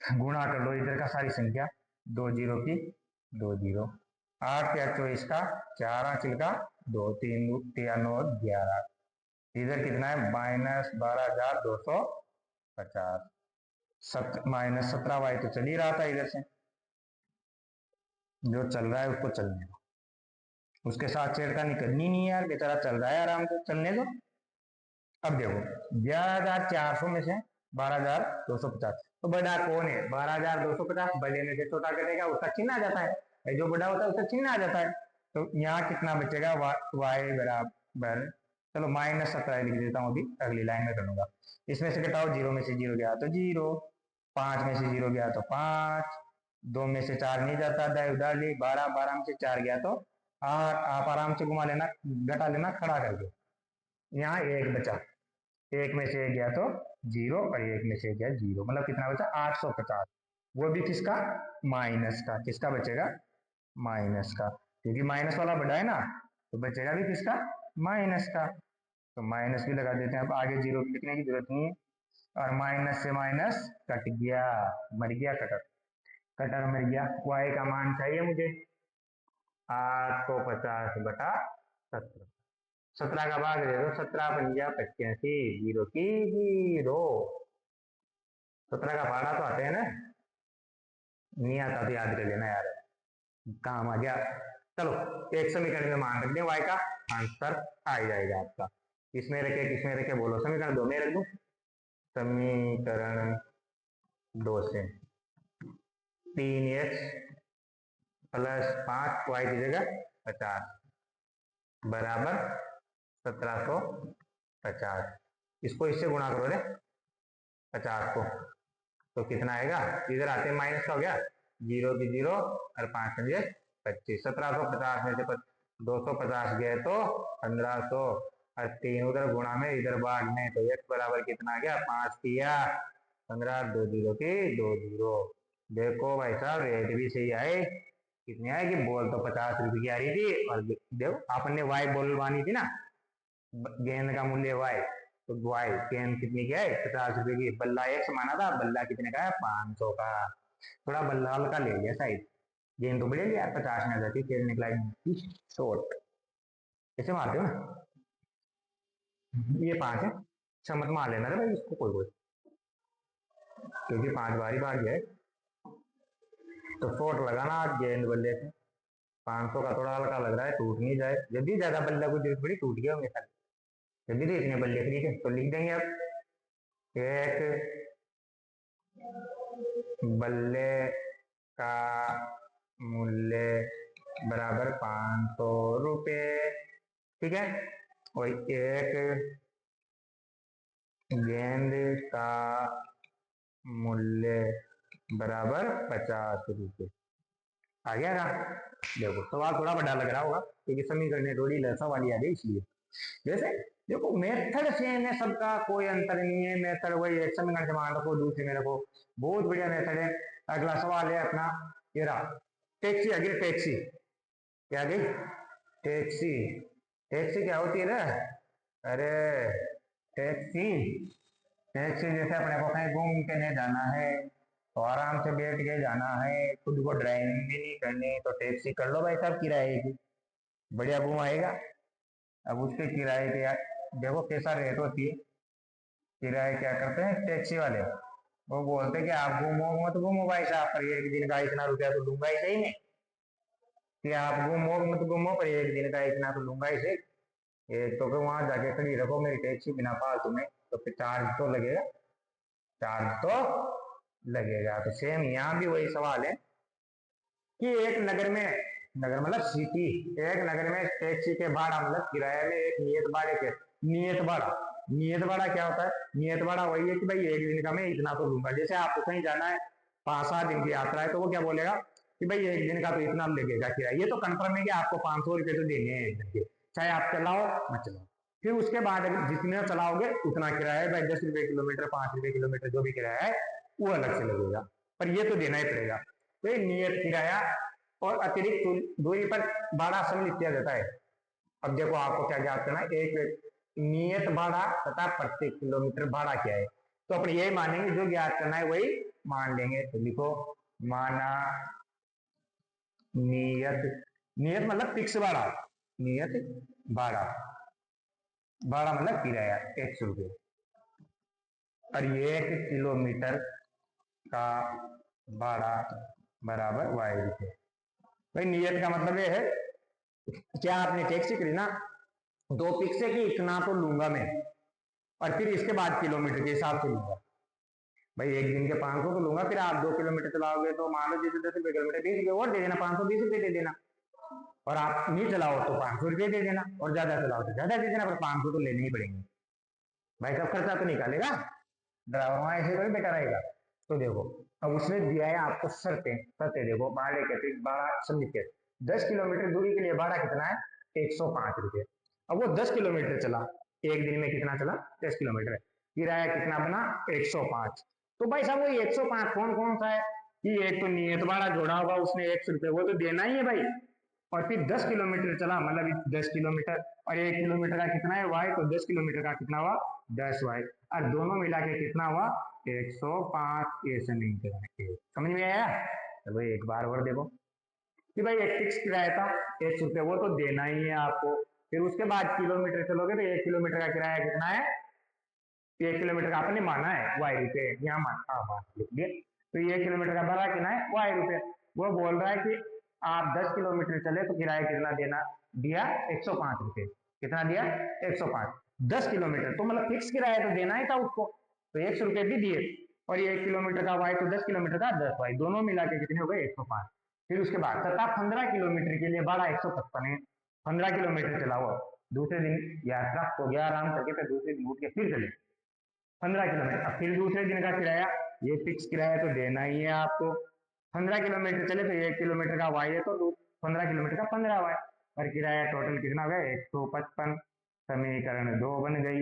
गुणा कर लो इधर का सारी संख्या, 2 0 की 2 0, 8 या 24 का 4 आंचल का 2 3 9 11, इधर कितना है माइनस 12250, माइनस 17y तो चल ही रहा था इधर से, जो चल रहा है उसको चलने दो, उसके साथ छेड़खानी करनी नहीं है यार, बेचारा चल रहा है आराम से, चलने दो। अब देखो 11400 में से 12250, तो बड़ा कौन है 12250, बड़े में से छोटा कटेगा उसका चिन्ह आ जाता है, जो बड़ा होता है उसका चिन्ह आ जाता है, तो यहाँ कितना बचेगा y बराबर, चलो -17 लिख देता हूँ, अभी अगली लाइन में करूंगा, इसमें से घटाओ 0 में से 0 गया तो 0, 5 में से 0 गया तो 5, 2 में से 4 नहीं जाता, उधार ली 12, 12 में से 4 गया तो 8, आप आराम से घुमा लेना घटा लेना खड़ा करके, यहाँ 1 बचा, 1 में से 1 गया तो 0 और 1 में से 1 गया 0, मतलब कितना बचा 850, वो भी किसका माइनस का, किसका बचेगा माइनस का, क्योंकि माइनस वाला बड़ा है ना, तो बचेगा भी किसका माइनस का, तो माइनस भी लगा देते हैं, अब आगे 0 लिखने की जरूरत नहीं है, और माइनस से माइनस कट गया, मर गया कटर, कटर मर गया, y का मान चाहिए मुझे 850 बटा 17, 17 का भाग दे दो, 17 बन गया 85, 0 की 0, 17 का भाड़ा तो आते हैं ना, नहीं आता तो याद कर लेना यार, काम आ गया। चलो एक समीकरण में मान रख दें y का, आंसर आ जाएगा आपका, किसमें रखे बोलो, समीकरण 2 में रख दो, समीकरण 2 से 3x प्लस 5y की जगह 50 बराबर 1750, इसको इससे गुणा करो रे 50 को, तो कितना आएगा, इधर आते हैं माइनस का हो गया 0 की 0 और 5 पंजे 25, 1750 में से 250 गए तो 1500, और 3 उधर गुणा में इधर भाग में, तो x बराबर कितना आ गया 5 किया 15, 2 0 की 2 0, देखो भाई साहब रेट भी सही आए, कितनी आए कि बोल तो 50 रुपए की आ रही थी, और देखो आपने y बोलवानी थी ना, गेंद का मूल्य y, तो y गेंद कितनी की है 50 रुपए की, बल्ला x माना था, बल्ला कितने का है 500 का, थोड़ा बल्ला हल्का ले लिया साइड, गेंद तो बढ़िया लिया 50 में आ जाती, खेलने के लायक शॉट, ऐसे मारते हो ना, ये 5 है, अच्छा मत मार लेना भाई इसको कोई, क्योंकि 5 बार ही बार गया, तो शॉट लगाना गेंद बल्ले से, 500 का थोड़ा हल्का लग रहा है, टूट नहीं जाए, यदि ज्यादा बल्ला को जरूरत पड़ी टूट गया होंगे सारे, यदि तो इतने बल्ले खरीदे तो लिख देंगे अब, एक बल्ले का मूल्य बराबर 500 रुपए, ठीक है, और एक गेंद का मूल्य बराबर 50 रुपए, आ गया ना, देखो सवाल थोड़ा बड़ा लग रहा होगा क्योंकि समीकरण थोड़ी लसा वाली आ गई, इसलिए जैसे देखो मेथड सेम है सबका, कोई अंतर नहीं है, मेथड वही एक समीकरण से मान रखो, दूसरे में रखो, बहुत बढ़िया मेथड है। अगला सवाल है अपना ये रहा, टैक्सी आ गई, टैक्सी क्या आ गई, टैक्सी, टैक्सी क्या होती है ना, अरे टैक्सी, टैक्सी जैसे अपने को कहीं घूम के नहीं जाना है तो आराम से बैठ के जाना है, खुद को ड्राइविंग भी नहीं करनी, तो टैक्सी कर लो भाई साहब किराए की, बढ़िया घुमाएगा। अब उसके किराए के देखो कैसा रेट होती है, किराए क्या करते हैं टैक्सी वाले, वो बोलते कि आप घूमो मत घूमो भाई साहब, पर एक दिन का इतना रुपया तो लूंगा ही सही नहीं, कि आप घूमो मत घूमो पर एक दिन का इतना तो लूंगा ही सही। एक तो वहां जाके खड़ी रखो मेरी टैक्सी बिना फालतू में, तो फिर चार्ज तो लगेगा, चार्ज तो लगेगा। तो सेम यहाँ भी वही सवाल है कि एक नगर में, नगर मतलब सिटी, एक नगर में टैक्सी के भाड़ा मतलब किराए में एक नियत भाड़े के, नियत भाड़ा, नियत भाड़ा क्या होता है? नियत भाड़ा वही है कि भाई एक दिन का मैं इतना तो लूंगा। जैसे आपको कहीं जाना है 5-7 दिन की यात्रा है, तो वो क्या बोलेगा कि भाई एक दिन का तो इतना लगेगा किराया, ये तो कंफर्म है कि आपको 500 रुपये तो देने हैं एक दिन के, चाहे आप चलाओ मत चलाओ। फिर उसके बाद अगर जितना चलाओगे उतना किराया है भाई, 10 रुपए किलोमीटर, 5 रुपए किलोमीटर जो भी किराया है वो अलग से लगेगा, पर ये तो देना ही पड़ेगा। तो ये नियत किराया और अतिरिक्त दूरी पर भाड़ा सम्मिलित किया जाता है। अब देखो आपको क्या ज्ञात करना है, एक नियत भाड़ा तथा प्रति किलोमीटर भाड़ा क्या है, तो अपन यही मानेंगे, जो ज्ञात करना है वही मान लेंगे। तो लिखो माना नियत, नियत मतलब फिक्स भाड़ा, नियत भाड़ा, भाड़ा मतलब किराया 100 रुपये, और 1 किलोमीटर का भाड़ा बराबर वाई रुपये। भाई नियत का मतलब ये है, क्या आपने टैक्सी करी ना, दो फिक्स है कि इतना तो लूंगा मैं, और फिर इसके बाद किलोमीटर के हिसाब से लूंगा। भाई एक दिन के 500 तो लूंगा, फिर आप 2 किलोमीटर चलाओगे तो मान लो जैसे 10 रुपए किलोमीटर, 20 रुपये और दे देना, 520 रुपये दे देना। और आप नहीं चलाओ तो 500 रुपये दे देना, और ज्यादा चलाओ तो ज्यादा दे देना, पर 500 तो लेने ही पड़ेंगे। भाई सब खर्चा तो निकालेगा ड्राइवर, वहां ऐसे कोई बेटा रहेगा। तो देखो अब उसने दिया है आपको शर्तें, शर्तें देखो भाड़े के, भाड़ा समझ के 10 किलोमीटर दूरी के लिए भाड़ा कितना है? 105 रुपये। अब वो 10 किलोमीटर चला, एक दिन में कितना चला? 10 किलोमीटर, किराया कितना बना? 105। तो भाई साहब वो 105 कौन कौन सा है? कि एक तो नियत भाड़ा जोड़ा होगा उसने 100 रुपये, वो तो देना ही है भाई। और फिर 10 किलोमीटर चला, मतलब 10 किलोमीटर, और 1 किलोमीटर का कितना है? वाई, तो 10 किलोमीटर का कितना हुआ? 10 वाई, और दोनों मिला के कितना हुआ? 105। ये समीकरण है, समझ में आया? चलो एक बार और देखो कि भाई एक फिक्स किराया था 100 रुपये, वो तो देना ही है आपको। फिर उसके बाद किलोमीटर चलोगे तो 1 किलोमीटर का किराया कितना है? 1 किलोमीटर का आपने माना है वाई रुपये, यहाँ मान लिख दिए। तो 1 किलोमीटर का भाड़ा कितना है? वाई रुपये। वो बोल रहा है कि आप 10 किलोमीटर चले तो किराया कितना देना दिया? 105 रुपये। कितना दिया? 105। 10 किलोमीटर तो मतलब फिक्स किराया तो देना ही था उसको, तो 100 रुपये भी दिए, और ये 1 किलोमीटर का वाई, तो 10 किलोमीटर का 10 वाई, दोनों मिला के कितने हो गए? 105। फिर उसके बाद तथा 15 किलोमीटर के लिए भाड़ा 155 है। 15 किलोमीटर चला हुआ, दूसरे दिन यात्रा हो गया आराम करके, फिर दूसरे दिन उठ के फिर चले 15 किलोमीटर, फिर दूसरे दिन का किराया, ये फिक्स किराया तो देना ही है आपको। 15 किलोमीटर चले तो 1 किलोमीटर का वाई है, तो 15 किलोमीटर का 15 वाई, और किराया टोटल कितना हो गया? 155। समीकरण 2 बन गई।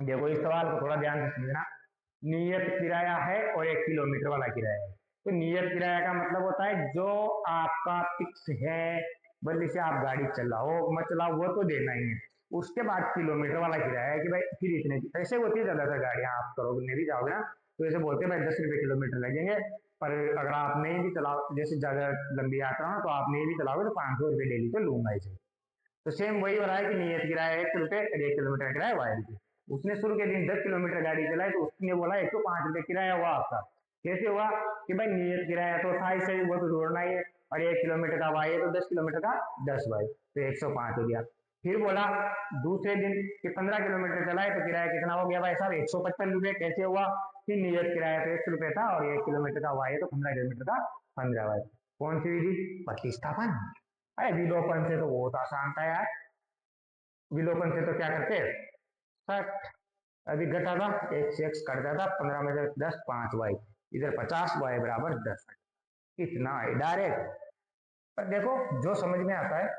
देखो इस सवाल को थोड़ा ध्यान से समझना, नियत किराया है और 1 किलोमीटर वाला किराया है। तो नियत किराया का मतलब होता है जो आपका फिक्स है, बल्कि से आप गाड़ी चलाओ मत चलाओ वो तो देना ही है। उसके बाद किलोमीटर वाला किराया है कि भाई फिर इतने की, ऐसे होती है ज्यादातर गाड़ियां, आप करोगे नहीं भी जाओगे ना, तो ऐसे बोलते हैं भाई 10 रुपये किलोमीटर लगेंगे, पर अगर आप नहीं भी चलाओ, जैसे ज्यादा लंबी यात्रा हो तो आप नहीं भी चलाओगे तो 500 रुपये डेली तो लूंगा इसे। तो सेम वही हो रहा है कि नियत किराया 1 रुपये, 1 किलोमीटर किराया वाई रुपये। उसने शुरू के दिन 10 किलोमीटर गाड़ी चलाई, तो उसने बोला 105 रुपये किराया हुआ आपका। कैसे हुआ? कि भाई नियत किराया तो था ही सही, वो तो जोड़ना ही है, और 1 किलोमीटर का वाई है तो 10 किलोमीटर का 10 वाई, तो 105 हो गया। फिर बोला दूसरे दिन कि 15 किलोमीटर चलाए तो किराया कितना हो गया भाई साहब? 155 रुपये। कैसे हुआ? कि नियत किराया तो 100 रुपये था, और 1 किलोमीटर का वाई है तो 15 किलोमीटर का 15 वाई। कौन सी विधि? प्रतिस्थापन। अरे विलोपन से तो बहुत आसान था यार, विलोपन से तो क्या करते? 60, अभी घटा था, एक से एक्स कट जाता, 15 में से 10, 5 वाई, इधर 50, वाई बराबर 10। इतना है डायरेक्ट। पर देखो जो समझ में आता है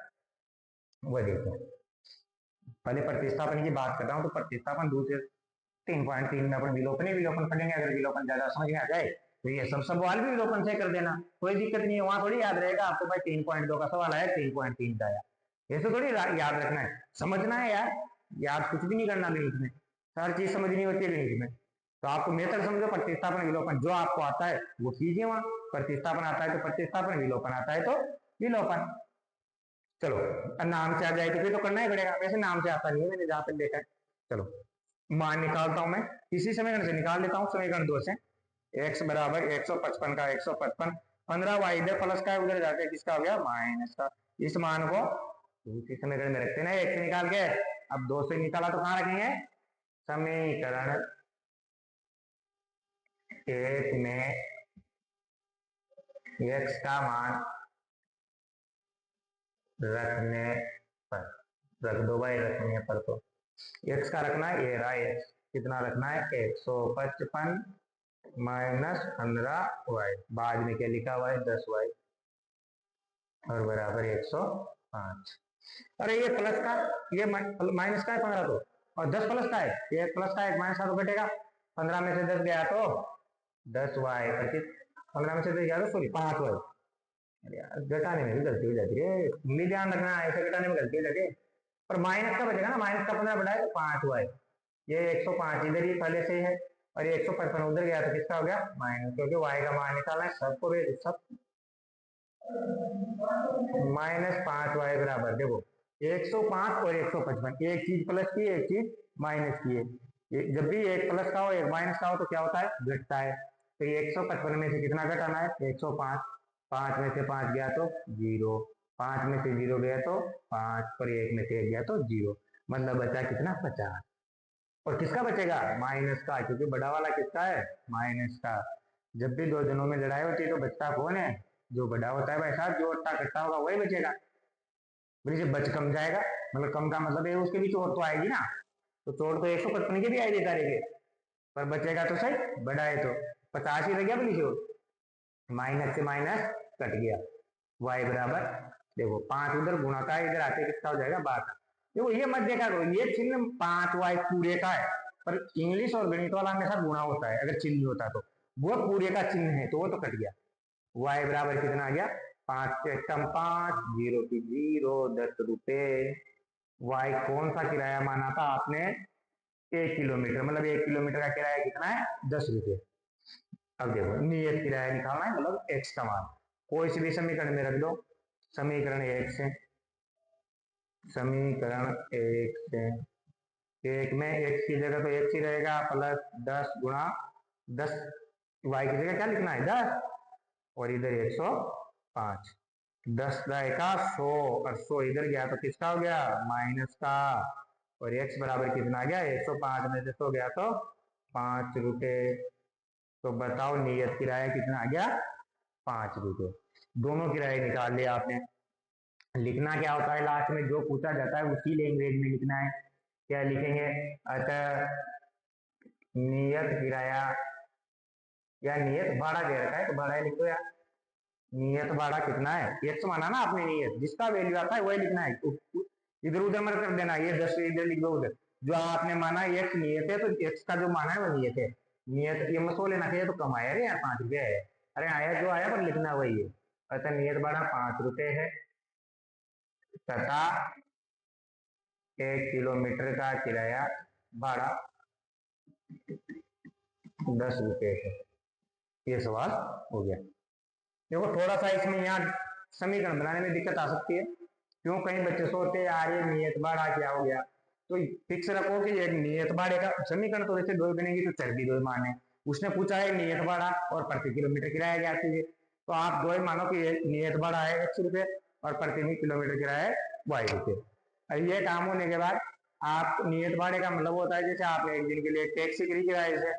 वो देखो, पहले प्रतिस्थापन की बात कर रहा हूँ, तो प्रतिस्थापन दूसरे 3.3 में अपन विलोपन ही विलोपन पढ़ेंगे, अगर विलोपन ज्यादा समझ में आ जाए तो ये सब सवाल भी विलोपन से कर देना, कोई दिक्कत नहीं है। वहां थोड़ी याद रहेगा आपको भाई 3.2 का सवाल आया, 3.3 का आया, ऐसे थोड़ी याद रखना है, समझना है यार। याद कुछ भी नहीं करना गणित में, हर चीज समझनी होती है गणित में। तो आपको मेथड समझो, प्रतिस्थापन विलोपन जो आपको आता है वो कीजिए वहां। प्रतिस्थापन आता है तो प्रतिस्थापन, विलोपन आता है तो विलोपन। चलो नाम से आ जाए तो फिर तो करना ही पड़ेगा, वैसे नाम से आता नहीं है, मैंने जहां तक देखा है। चलो मान निकालता हूं मैं, इसी समीकरण से निकाल लेता हूं, समीकरण 2 से। x बराबर 155 का 155, 15y इधर प्लस का है उधर जाके किसका हो गया माइनस का। इस मान को दूसरी समीकरण में रखते हैं ना, एक से निकाल के। अब दो से निकाला तो कहाँ रखेंगे, समीकरण एक में x का मान रखने पर, रख दो भाई, रखने पर तो x का रखना है, ये रहा x, कितना रखना है 155 माइनस 15y, बाद में क्या लिखा हुआ है 10y और बराबर 105। अरे ये प्लस का, ये माइनस का है 15 तो, और 10 प्लस का है, ये प्लस का है माइनस का तो घटेगा, 15 में से 10 गया तो 10y, 15 में से 10 गया तो सॉरी 5y। अरे यार घटाने में भी गलती हो जाती है, ये ध्यान रखना, ऐसे घटाने में गलती हो जाती है। पर माइनस का बचेगा ना, माइनस का 15 बढ़ाए तो 5y, ये 105 इधर ही पहले से ही है, और ये 155 उधर गया तो किसका हो गया माइनस, क्योंकि y का मान निकालना है, सबको सब -5y बराबर, देखो 105 और 155, एक चीज प्लस की एक चीज माइनस की है। जब भी एक प्लस का हो एक माइनस का हो तो क्या होता है, घटता है। तो ये 155 में से कितना घटाना है 105, 5 में से 5 गया तो 0, 5 में से 0 गया तो 5, और 1 में से 1 गया तो 0, मतलब बचा कितना 50। और किसका बचेगा माइनस का, क्योंकि बड़ा वाला किसका है माइनस का। जब भी दो जनों में लड़ाई होती है तो बचता कौन है, जो बड़ा होता है भाई साहब, जो अट्टा कट्टा होगा वही बचेगा। बोले बच कम जाएगा, मतलब कम का मतलब है उसके भी चोट तो आएगी ना, तो चोट तो 155 के भी आएगी सारे के, पर बचेगा तो सही, बड़ा है तो 50 ही रह गया बोली चोट, माइनस से माइनस कट गया, y बराबर देखो 5 उधर गुणा का इधर आते किसका हो जाएगा 12। देखो ये मत देखा करो, ये चिन्ह 5y पूरे का है, पर इंग्लिश और गणित वाला हमेशा गुणा होता है, अगर चिन्ह होता तो वो पूरे का चिन्ह है तो वो तो कट गया। y बराबर कितना आ गया 5 के कम 5, 0 की 0, 10 रुपए। y कौन सा किराया माना था आपने, 1 किलोमीटर, मतलब 1 किलोमीटर का किराया कितना है 10 रुपए। अब देखो नियत किराया निकालना है, मतलब x का मान कोई सी भी समीकरण में रख दो, समीकरण 1 से, समीकरण 1 से, एक में x की जगह तो x ही रहेगा, प्लस 10 गुणा 10, y की जगह क्या लिखना है 10, और इधर 105, 10 का 100, और 100 इधर गया तो किसका हो गया माइनस का, और x बराबर कितना आ गया 105 में से 100 गया तो 5 रुपए। तो बताओ नियत किराया कितना आ गया 5 रुपए। दोनों किराए निकाल लिया आपने। लिखना क्या होता है लास्ट में, जो पूछा जाता है उसी लैंग्वेज में लिखना है। क्या लिखेंगे, अतः नियत किराया, या नियत भाड़ा दे रखा है तो भाड़ा लिख दो यार, नियत भाड़ा कितना है, एक्स माना ना आपने, नियत जिसका वैल्यू आता है वही लिखना है, इधर उधर मत कर देना, ये 10 इधर लिख दो उधर, जो आपने माना एक्स नियत है तो एक्स का जो माना है वो नियत है। नियत ये मत सो लेना चाहिए तो कम आया रे यार 5 रुपये है, अरे आया जो आया पर लिखना वही है। अतः नियत भाड़ा 5 रुपए है, तथा 1 किलोमीटर का किराया भाड़ा 10 रुपए है। ये सवाल हो गया। देखो थोड़ा सा इसमें यहाँ समीकरण बनाने में दिक्कत आ सकती है, क्यों, कहीं बच्चे सोचते हैं यार ये नियत भाड़ा क्या हो गया, तो फिक्स रखो कि एक नियत भाड़े का समीकरण तो वैसे दो बनेगी तो चर भी दो माने, उसने पूछा है नियत भाड़ा और प्रति किलोमीटर किराया क्या चाहिए, तो आप दो मानो कि नियत भाड़ा है 100 रुपये और प्रति किलोमीटर किराया है y रुपये। अब ये काम होने के बाद आप नियत भाड़े का मतलब होता है जैसे आप एक दिन के लिए टैक्सी करी किराए से,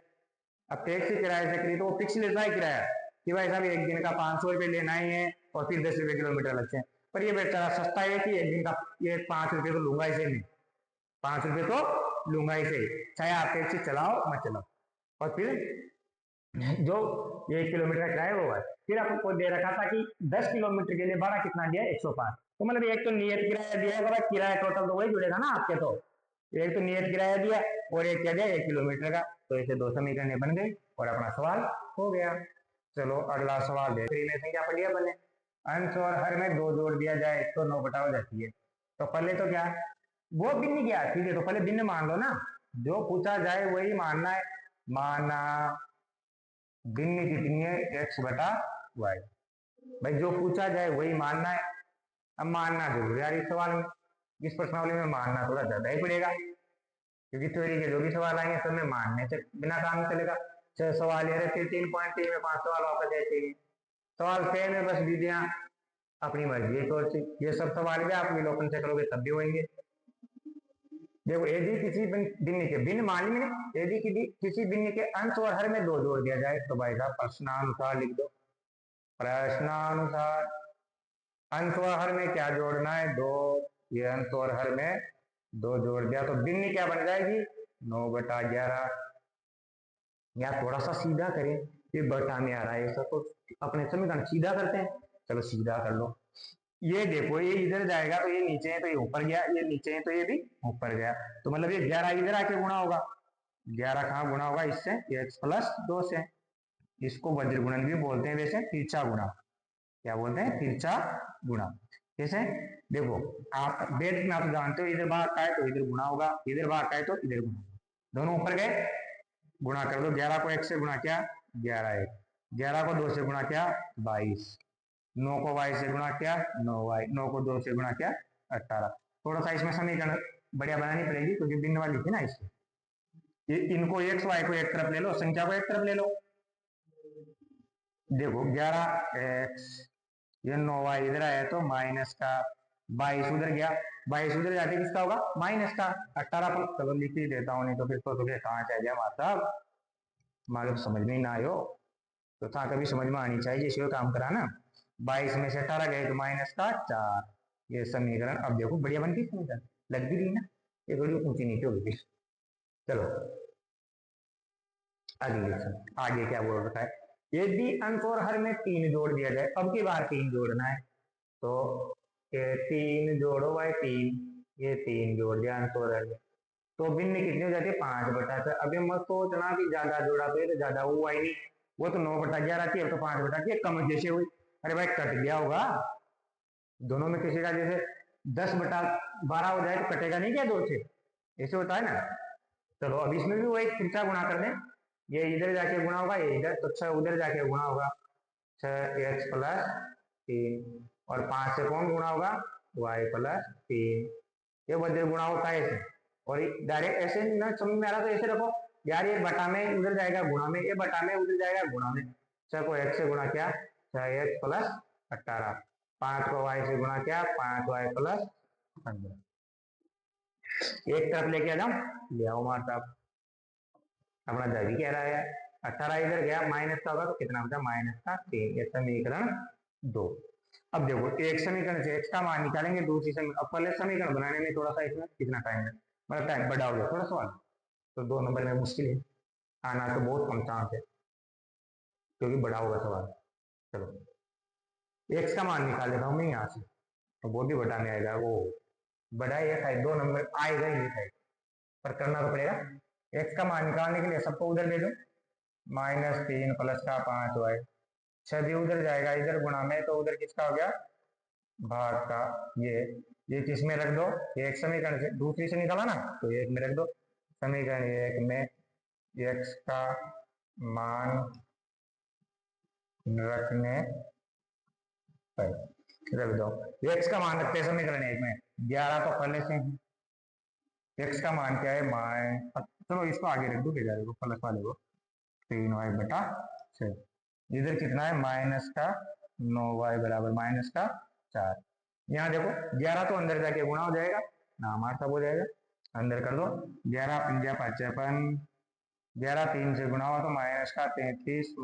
अब टैक्सी किराए से करी तो वो फिक्स लेता है किराया कि भाई साहब एक दिन का 500 रुपये लेना ही है और फिर 10 रुपये किलोमीटर लगते हैं, पर ये बेचारा सस्ता है कि एक दिन का ये 5 रुपये तो लूंगा इसे नहीं, 5 रुपये तो लूंगा इसे, चाहे आप टैक्सी चलाओ मत चलाओ, और फिर जो 1 किलोमीटर का किराया वो है। फिर आपको दे रखा था कि 10 किलोमीटर के लिए भाड़ा कितना दिया 105, तो मतलब एक तो नियत किराया दिया है, किराया टोटल तो वही जुड़ेगा ना आपके, तो एक तो नियत किराया दिया और एक क्या दिया 1 किलोमीटर का, तो ऐसे दो समीकरण बन गए और अपना सवाल हो गया। चलो अगला सवाल है, संख्या पढ़ लिया पहले, अंश और हर में 2 जोड़ दिया जाए तो 9 बटा हो जाती है, तो पहले तो क्या वो भिन्न क्या, ठीक है तो पहले भिन्न मान लो ना, जो पूछा जाए वही मानना है, माना भिन्न कितनी है x बटा y, भाई जो पूछा जाए वही मानना है। अब मानना जरूर है यार इस सवाल में, इस प्रश्नावली में मानना थोड़ा ज्यादा ही पड़ेगा, क्योंकि थ्योरी के जो भी सवाल आएंगे सब में मानने से बिना काम चलेगा। छह सवाल ये रहे, 3.3 में 5 सवाल वापस ऐसे ही सवाल फेल में बस दीदियां अपनी मर्जी है। तो ये सब सवाल भी आप विलोपन से करोगे तब भी होंगे। देखो यदि किसी बिन्नी के भिन्न मान ली यदि किसी बिन्नी के अंश और हर में 2 जोड़ दिया जाए तो भाई साहब प्रश्नानुसार लिख दो। प्रश्नानुसार अंश और हर में क्या जोड़ना है? 2। ये अंश और हर में 2 जोड़ दिया तो बिन्नी क्या बन जाएगी? 9/11। या थोड़ा सा सीधा करें, ये बटा में आ रहा है ऐसा तो अपने समीकरण सीधा करते हैं। चलो सीधा कर लो। ये देखो ये इधर जाएगा तो ये नीचे है तो ये ऊपर गया, ये नीचे है तो ये भी ऊपर गया, तो मतलब ये 11 इधर आके गुणा होगा। 11 कहाँ गुणा होगा? इससे, x+2 से। इसको वज्र गुणन भी बोलते हैं वैसे, तिरछा गुणा। क्या बोलते हैं? तिरछा गुणा। कैसे? देखो आप वेद में आप जानते हो, इधर भाग का है तो इधर गुणा होगा, इधर भाग का है तो इधर गुणा होगा। दोनों ऊपर गए, गुणा कर दो। 11 को 1 से गुणा किया 11 1, 11 को 2 से गुणा किया 22, 9 को y से गुणा किया 9y, 9 को 2 से गुणा किया 18। थोड़ा सा इसमें समीकरण बढ़िया बनानी पड़ेगी क्योंकि भिन्न वाली थी ना इसमें। ये इनको x y को एक तरफ ले लो, संख्या को एक तरफ ले लो। देखो 11x, ये 9y इधर आया तो माइनस का, 22 उधर गया, 22 उधर जाते किसका होगा? माइनस का। 18 पर चलो लिख ही देता हूँ, नहीं तो फिर तो तुम्हें कहाँ चाहिए साहब, हमारे समझ में ही ना आयो तो था कभी समझ में आनी चाहिए, जिसको काम करा ना। 22 में से 18 गए तो माइनस का 4। ये समीकरण अब देखो बढ़िया बनती समीकरण लग भी रही ना, ये बड़ी ऊंची नीचे होगी। चलो आगे क्या बोल रखा है? यदि अंश और हर में 3 जोड़ दिया जाए, अब की बार 3 जोड़ना है तो ये 3 जोड़ो भाई 3, ये 3 जोड़ दिया अंश और हर में तो भिन्न कितनी हो जाती है? 5/4। अभी मत सोचना कि ज्यादा जोड़ा तो ये तो ज्यादा हुआ ही नहीं, वो तो 9/11 थी, अब तो 5/11 कम जैसे हुई। अरे भाई कट गया होगा दोनों में, किसी का जैसे 10/12 हो जाए तो कटेगा नहीं क्या 2 से? ऐसे होता है ना। चलो अब इसमें भी वो एक तिरछा गुणा कर दें, ये इधर जाके गुणा होगा, ये इधर तो 6 उधर जाके गुणा होगा, 6x+3 और 5 से कौन गुणा होगा? y+3। ये वज्र गुणा होता है ऐसे, और डायरेक्ट ऐसे ना समझ में आ रहा तो ऐसे रखो यार, ये बटा में उधर जाएगा गुणा में, ये बटा में उधर जाएगा गुणा में। 6 को x से गुणा किया 6x+18, 5 को y से गुणा किया 5y+15। एक तरफ लेके आ जाओ, ले आओ मार साहब, अपना दादी कह रहा है 18 इधर गया, माइनस का होगा तो कितना बचा? -3। ये समीकरण 2। अब देखो एक समीकरण से x का मान निकालेंगे, दूसरी समीकरण, अब पहले समीकरण बनाने में थोड़ा सा इसमें कितना टाइम है, मतलब टाइम बड़ा हो गया थोड़ा सवाल, तो 2 नंबर में मुश्किल है आना, तो बहुत कम चांस है क्योंकि बड़ा होगा सवाल। चलो x का मान निकाल लेता हूँ मैं यहाँ से, तो वो भी बड़ा में आएगा, वो बड़ा है 2 नंबर आएगा ही है, पर करना तो पड़ेगा। x का मान निकालने के लिए सबको उधर ले दो, -3 प्लस का 5y, 6 भी उधर जाएगा, इधर गुणा में तो उधर किसका हो गया? भाग का। ये किस में रख दो? एक समीकरण से दूसरी से निकाला ना, तो एक में रख दो। समीकरण एक में x का मान रखने पर रख दो, x का मान रखते हैं समीकरण एक में, 11 तो पहले से x का मान क्या है? चलो इसको आगे रख दो, क्या जाएगा प्लस वाले को, 3y/6। इधर कितना है? माइनस का 9y बराबर -4। यहाँ देखो 11 तो अंदर जाके गुणा हो जाएगा ना, हमारा सब हो जाएगा, अंदर कर दो। 11 पंजा 55, 11 3 से गुणा हुआ तो -33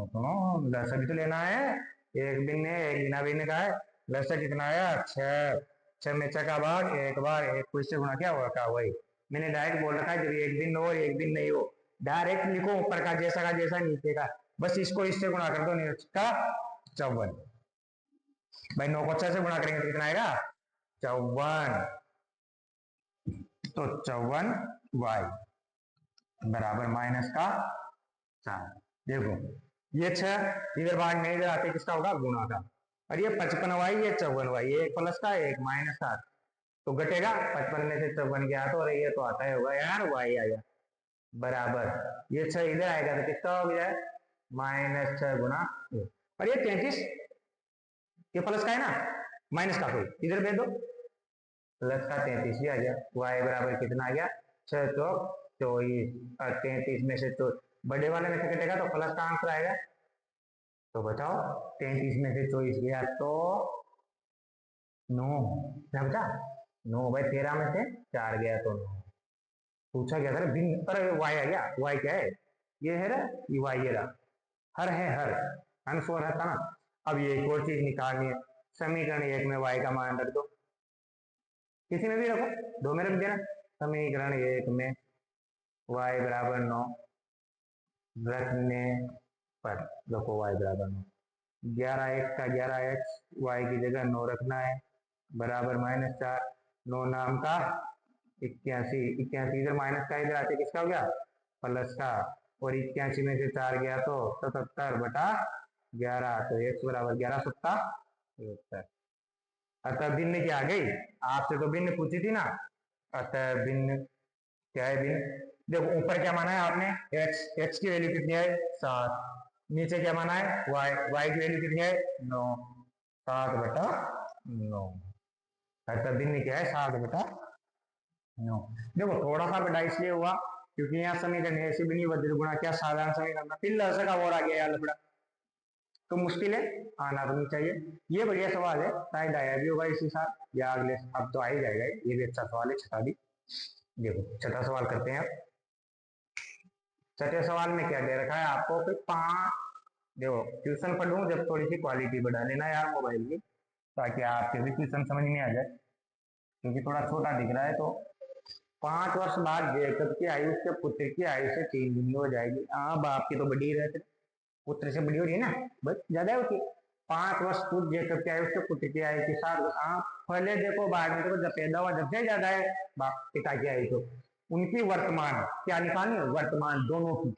सुनो लस भी तो लेना है, एक भिन्न है एक बिना भिन्न का है। लस कितना आया? 6, 6 में 6 का भाग, एक बार एक को इससे गुणा क्या होगा का वही। मैंने डायरेक्ट बोल रखा है जब एक दिन हो एक दिन नहीं हो, डायरेक्ट लिखो ऊपर का जैसा नीचे का, बस इसको इससे गुणा कर दो, का 54। भाई 9 को 6 से गुणा करेंगे तो कितना आएगा? 54। तो 54y बराबर -4। देखो ये 6 इधर भाग में इधर आते किसका होगा? गुणा का। और ये 55y ये 54y, ये एक प्लस का एक माइनस का, तो घटेगा 55 में से 54 गया तो, और ये तो आता है होगा यार y आएगा बराबर, ये 6 इधर आएगा तो किसका हो गया? -6 गुणा, और ये 33, ये प्लस का है ना, माइनस का कोई इधर भेज दो, प्लस का 33 भी आ गया, y बराबर कितना आ गया? 6 चौक 24, 33 में से तो बड़े वाले में से कटेगा तो प्लस का आंसर आएगा। तो बताओ 33 में से 24 गया तो 9, क्या बचा 9 भाई। 13 में से 4 गया तो 9। पूछा गया था भिन्न, पर वाई आ गया। वाई क्या है, ये है ना, ये वाई ये रहा, हर है हर, अनस्वर है था ना। अब ये एक और चीज निकालनी है, समीकरण 1 में वाई का मान रख दो, किसी में भी रखो, 2 में रख देना। समीकरण 1 में वाई बराबर 9 रखने पर रखो वाई बराबर 9, 11x का 11x वाई की जगह 9 रखना है, बराबर -4, 9 नाम का 81, 81 इधर माइनस का इधर आते किसका हो गया, प्लस का, और 81 में से 4 गया तो 77/11, तो x बराबर 11 सत्ता 77। अतः भिन्न क्या आ गई, आपसे तो भिन्न पूछी थी ना। अतः भिन्न क्या है, भिन्न देखो ऊपर क्या माना है आपने, x की वैल्यू कितनी है 7, नीचे क्या माना है y की वैल्यू कितनी है 9, 7/9। अतः भिन्न क्या है 7/9। देखो थोड़ा सा बड़ा इसलिए हुआ क्योंकि यहाँ समीकरण ऐसे भी नहीं, वज्र गुणा क्या साधारण समीकरण में, फिर लसा का और आ गया लफड़ा, तो मुश्किल है, आना तो नहीं चाहिए। ये बढ़िया सवाल है, शायद आया भी होगा इसी साल या अगले, अब तो आ ही जाएगा, ये भी अच्छा सवाल है। छठा भी देखो, छठा सवाल करते हैं। छठे सवाल में क्या दे रखा है आपको कि 5, देखो ट्यूशन पढ़ूं जब थोड़ी सी क्वालिटी बढ़ा लेना यार मोबाइल की, ताकि आपके भी ट्यूशन समझ में आ जाए, क्योंकि थोड़ा छोटा दिख रहा है। तो 5 वर्ष बाद जेकब की आयु उसके पुत्र की आयु से 3 गुनी हो जाएगी। हाँ बाप की तो बड़ी रहती, पुत्र से बड़ी हो रही है ना, बस ज्यादा होती है। 5 वर्ष पूर्व जेकब की आयु उसके पुत्र की आयु के साथ, हाँ पहले देखो बाद में देखो, जब पैदा हुआ जब से ज्यादा है बाप पिता की आयु, तो उनकी वर्तमान क्या निकालनी है, वर्तमान दोनों की।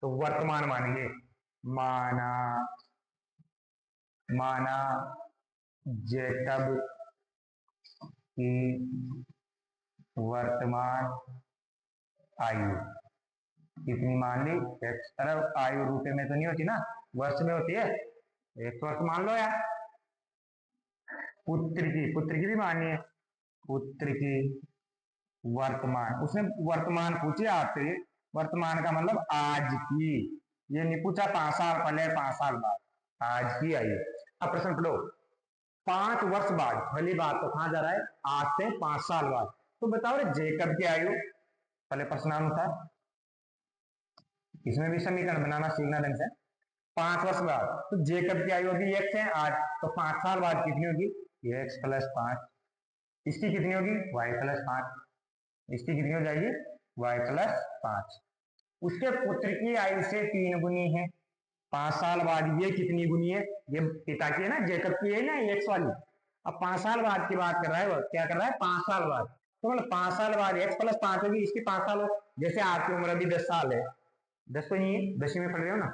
तो वर्तमान मानेंगे, माना जेकब की वर्तमान आयु कितनी मान ली, अरे आयु रुपए में तो नहीं होती ना, वर्ष में होती है, 1 वर्ष मान लो यार। पुत्र की भी माननी है, पुत्र की वर्तमान, उसने वर्तमान पूछी आपसे, वर्तमान का मतलब आज की, ये नहीं पूछा 5 साल पहले 5 साल बाद, आज की आयु। अब प्रश्न पढ़ो, 5 वर्ष बाद, पहली बात तो कहां जा रहा है, आज से 5 साल बाद। तो बताओ रे जेकब की आयु, पहले प्रश्नानुसार, इसमें भी समीकरण बनाना सीखना ढंग से। 5 वर्ष बाद, तो जेकब की आयु अभी x है आज, तो 5 साल बाद कितनी होगी, x + 5, इसकी कितनी होगी y + 5, इसकी कितनी हो जाएगी y + 5। उसके पुत्र की आयु से 3 गुनी है, 5 साल बाद ये कितनी गुनी है, ये पिता की है ना, जेकब की है ना x वाली। अब 5 साल बाद की बात कर रहा है, वो क्या कर रहा है 5 साल बाद, तो मतलब 5 साल बाद x + 5 होगी, इसकी 5 साल हो, जैसे आपकी उम्र अभी 10 साल है, 10 तो नहीं है, 10वीं में पढ़ रहे हो ना,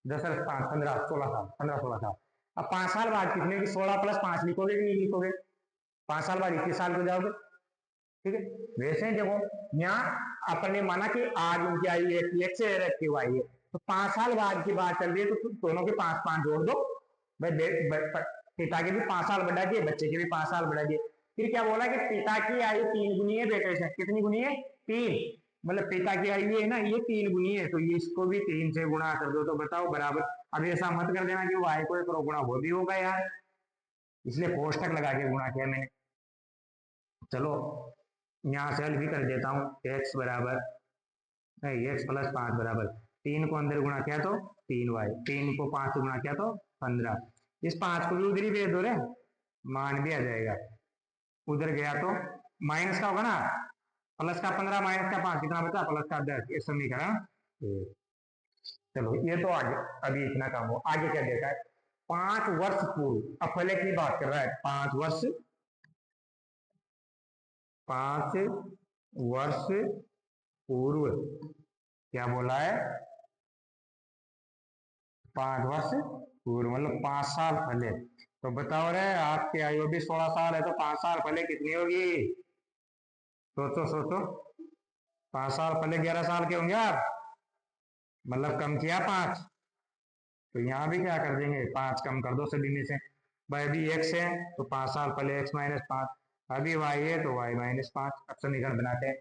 10 + 5 15 16 साल, 15-16 साल। अब 5 साल बाद कितने होगी, 16 + 5 लिखोगे कि नहीं लिखोगे, 5 साल बाद 21 साल को जाओगे, ठीक है। वैसे ही देखो यहाँ अपने माना कि आज उनकी आयु एक से रखी हुई है, तो 5 साल बाद की बात चल रही है, तो दोनों के 5-5 जोड़ दो भाई, पिता के भी 5 साल बढ़ा दिए, बच्चे के भी 5 साल बढ़ा दिए। फिर क्या बोला कि पिता की आयु 3 गुनी है बेटे से, कितनी गुनी है 3, मतलब पिता की आयु है ना ये 3 गुनी है, तो ये इसको भी 3 से गुणा कर दो, तो बताओ बराबर। अब ऐसा मत कर देना कि वाई को करो गुणा, वो भी होगा यार, इसलिए कोष्टक लगा के गुणा किया मैंने। चलो यहाँ से हल भी कर देता हूँ, x बराबर नहीं, x + 5 बराबर 3 को अंदर गुणा किया तो 3y, 3 को 5 से गुणा किया तो 15, इस 5 को भी उधर ही भेज दो रे, मान भी आ जाएगा। उधर गया तो माइनस का होगा ना, प्लस का 15 माइनस का 5 कितना बचा, प्लस का 10, ये समीकरण। चलो ये तो आगे अभी इतना काम हो, आगे क्या देखा है, 5 वर्ष पूर्व, अब पहले की बात कर रहा है, 5 वर्ष पूर्व, क्या बोला है 5 वर्ष पूर्व मतलब 5 साल पहले। तो बताओ रे आपकी आयु भी 16 साल है, तो 5 साल पहले कितनी होगी, सोचो सोचो, 5 साल पहले 11 साल के होंगे आप, मतलब कम किया 5, तो यहाँ भी क्या कर देंगे 5 कम कर दो सभी में से, भाई अभी x है तो 5 साल पहले x - 5, अभी y है तो y - 5। अब समीकरण बनाते हैं,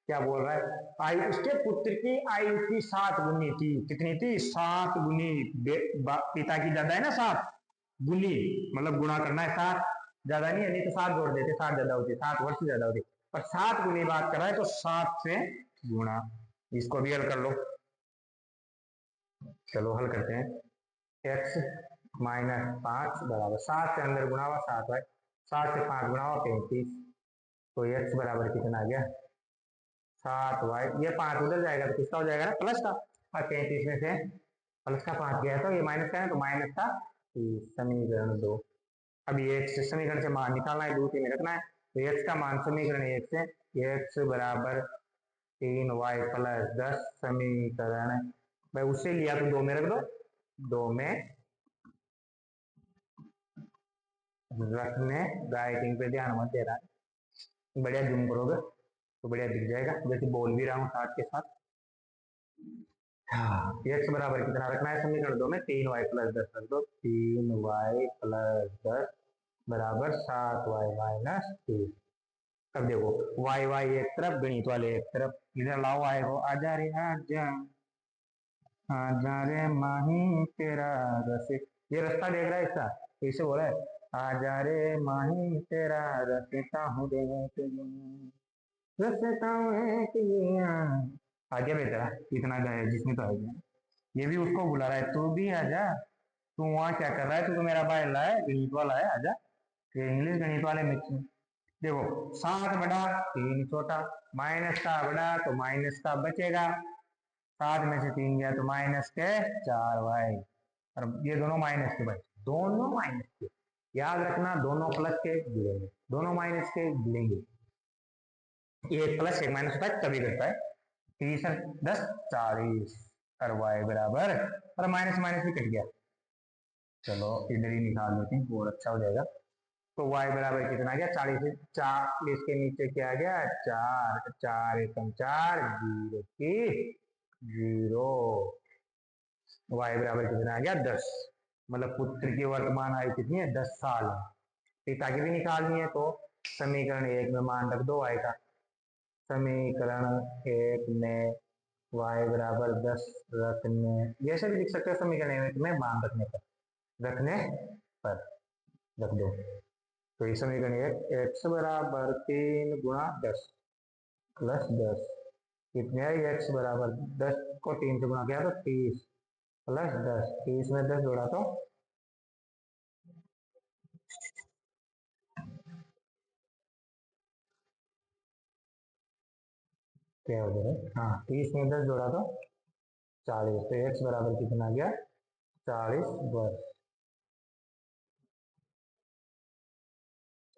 क्या बोल रहा है, आयु उसके पुत्र की आयु की 7 गुनी थी। कितनी थी? 7 गुनी। पिता की ज्यादा है ना, 7 गुनी, मतलब गुणा करना है, 7 ज्यादा नहीं है, नहीं तो 7 जोड़ देते, 7 ज्यादा होती, 7 वर्ष ज्यादा होती, पर 7 गुनी बात कर रहा है तो 7 से गुणा। इसको भी हल कर लो। चलो हल करते हैं। x माइनस 5 बराबर 7 से अंदर गुणा हुआ 7 है, 7 से 5 गुणा हुआ 35, तो x बराबर कितना आ गया? 7y। ये 5 उधर जाएगा तो किसका हो जाएगा ना, प्लस का, और 35 में से प्लस का 5 गया तो ये माइनस का है, तो माइनस का। समीकरण 2। अब ये x समीकरण से मान निकालना है, 2 3 में रखना है, तो x का मान समीकरण 1 से x बराबर 3y प्लस 10 समीकरण, भाई उससे लिया तो 2 में रख दो, 2 में रखने, राइटिंग पे ध्यान मत दे रहा है, बढ़िया जूम करोगे तो बढ़िया दिख जाएगा, जैसे बोल भी रहा हूँ साथ के साथ। हाँ, x बराबर कितना रखना है समीकरण 2 में? 3y प्लस 10 रख दो, 3y प्लस 10 बराबर 7y माइनस 3। अब देखो y y एक तरफ, गणित वाले एक तरफ, इधर लाओ y को, आजा रे आजा, आजा रे माही तेरा रसिक, ये रास्ता देख रहा है इसका, तो इसे बोला है आजा रे माही तेरा रसिका हूँ देख रसिका हूँ एक ये आगे बेटा, इतना गाया जिसने तो आ गया, ये भी उसको बुला रहा है, तू भी आजा, तू वहाँ क्या कर रहा है, तू तो मेरा भाई ला है, गणित वाला है, आजा। ये इंग्लिश गणित वाले मिक्स। देखो 7 बड़ा 3 छोटा, माइनस का बड़ा तो माइनस का बचेगा, 7 में से 3 गया तो माइनस के 4y, और ये दोनों माइनस के बचे, दोनों माइनस के, याद रखना दोनों प्लस के जुड़ेंगे, दोनों माइनस के जुड़ेंगे, एक प्लस एक माइनस होता है तभी करता है, 30 10 40, और y बराबर, और माइनस माइनस भी कट गया, चलो इधर ही निकाल लेते हैं और अच्छा हो जाएगा, तो y बराबर कितना आ गया? 40 से 40 के नीचे क्या आ गया? 4, 4 एकम 4, 0 की 0, y बराबर कितना आ गया? 10। मतलब पुत्र की वर्तमान आयु कितनी है? 10 साल है। पिता की भी निकालनी है तो समीकरण 1 में मान रख दो y का, समीकरण 1 में y बराबर 10 रखने, जैसे भी लिख सकते हो, समीकरण 1 में मान रखने पर रख दो, तो ये समीकरण 1 x बराबर 3 गुणा 10 प्लस 10 कितने है? x बराबर 10 को 3 से गुणा किया तो 30 प्लस 10, 30 में 10 जोड़ा तो क्या हो गया? हाँ, 30 में 10 जोड़ा तो 40, तो x बराबर कितना गया? 40 वर्ष।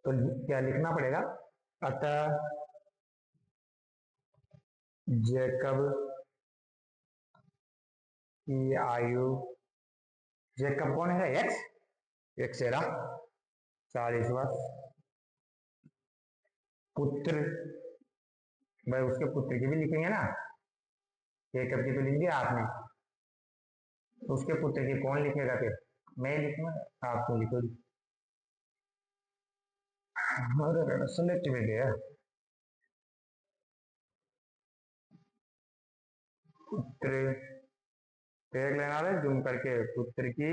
तो क्या लिखना पड़ेगा? अतः जैकब की आयु, जैकब कौन है? एक्स है 40 वर्ष, पुत्र, भाई उसके पुत्र की भी लिखेंगे ना, जैकब की तो लिख दिया आपने, उसके पुत्र की कौन लिखेगा फिर? मैं लिखूंगा, आप तो लिखो। अरे सेलेक्टिविटी है। पुत्र देख लेना रे जूम करके, पुत्र की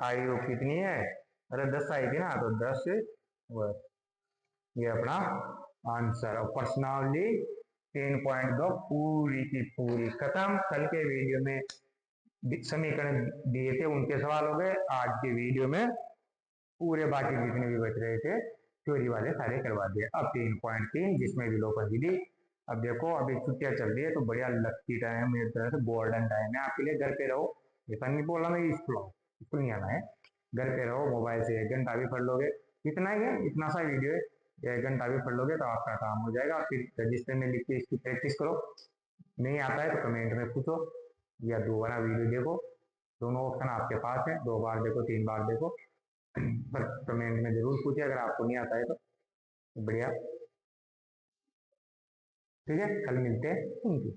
आयु कितनी है? अरे 10 आई थी ना, तो 10 वर्ष, ये अपना आंसर। और पर्सनाली 3.2 पूरी की पूरी खत्म। कल के वीडियो में समीकरण दिए थे उनके सवाल हो गए, आज के वीडियो में पूरे बाकी जितने भी बच रहे थे चोरी वाले सारे करवा दिए। अब 3.3 जिसमें भी लोग दी। अब देखो अभी छुट्टियां चल रही है तो बढ़िया लक्की टाइम, मेरी तरह से गोल्डन टाइम है आपके लिए। घर पे रहो, ऐसा नहीं बोला मैं स्कूल आओ, स्कूल नहीं आना है, घर पे रहो, मोबाइल से 1 घंटा भी पढ़ लोगे, इतना ही है, इतना सा वीडियो है, 1 घंटा भी पढ़ लोगे तो आपका काम हो जाएगा। फिर रजिस्टर में लिख के इसकी प्रैक्टिस करो, नहीं आता है तो कमेंट में पूछो या दोबारा वीडियो देखो, दोनों ऑप्शन आपके पास है, 2 बार देखो 3 बार देखो, पर कमेंट में जरूर पूछिए अगर आपको नहीं आता है तो। बढ़िया, ठीक है, कल मिलते हैं। Thank you.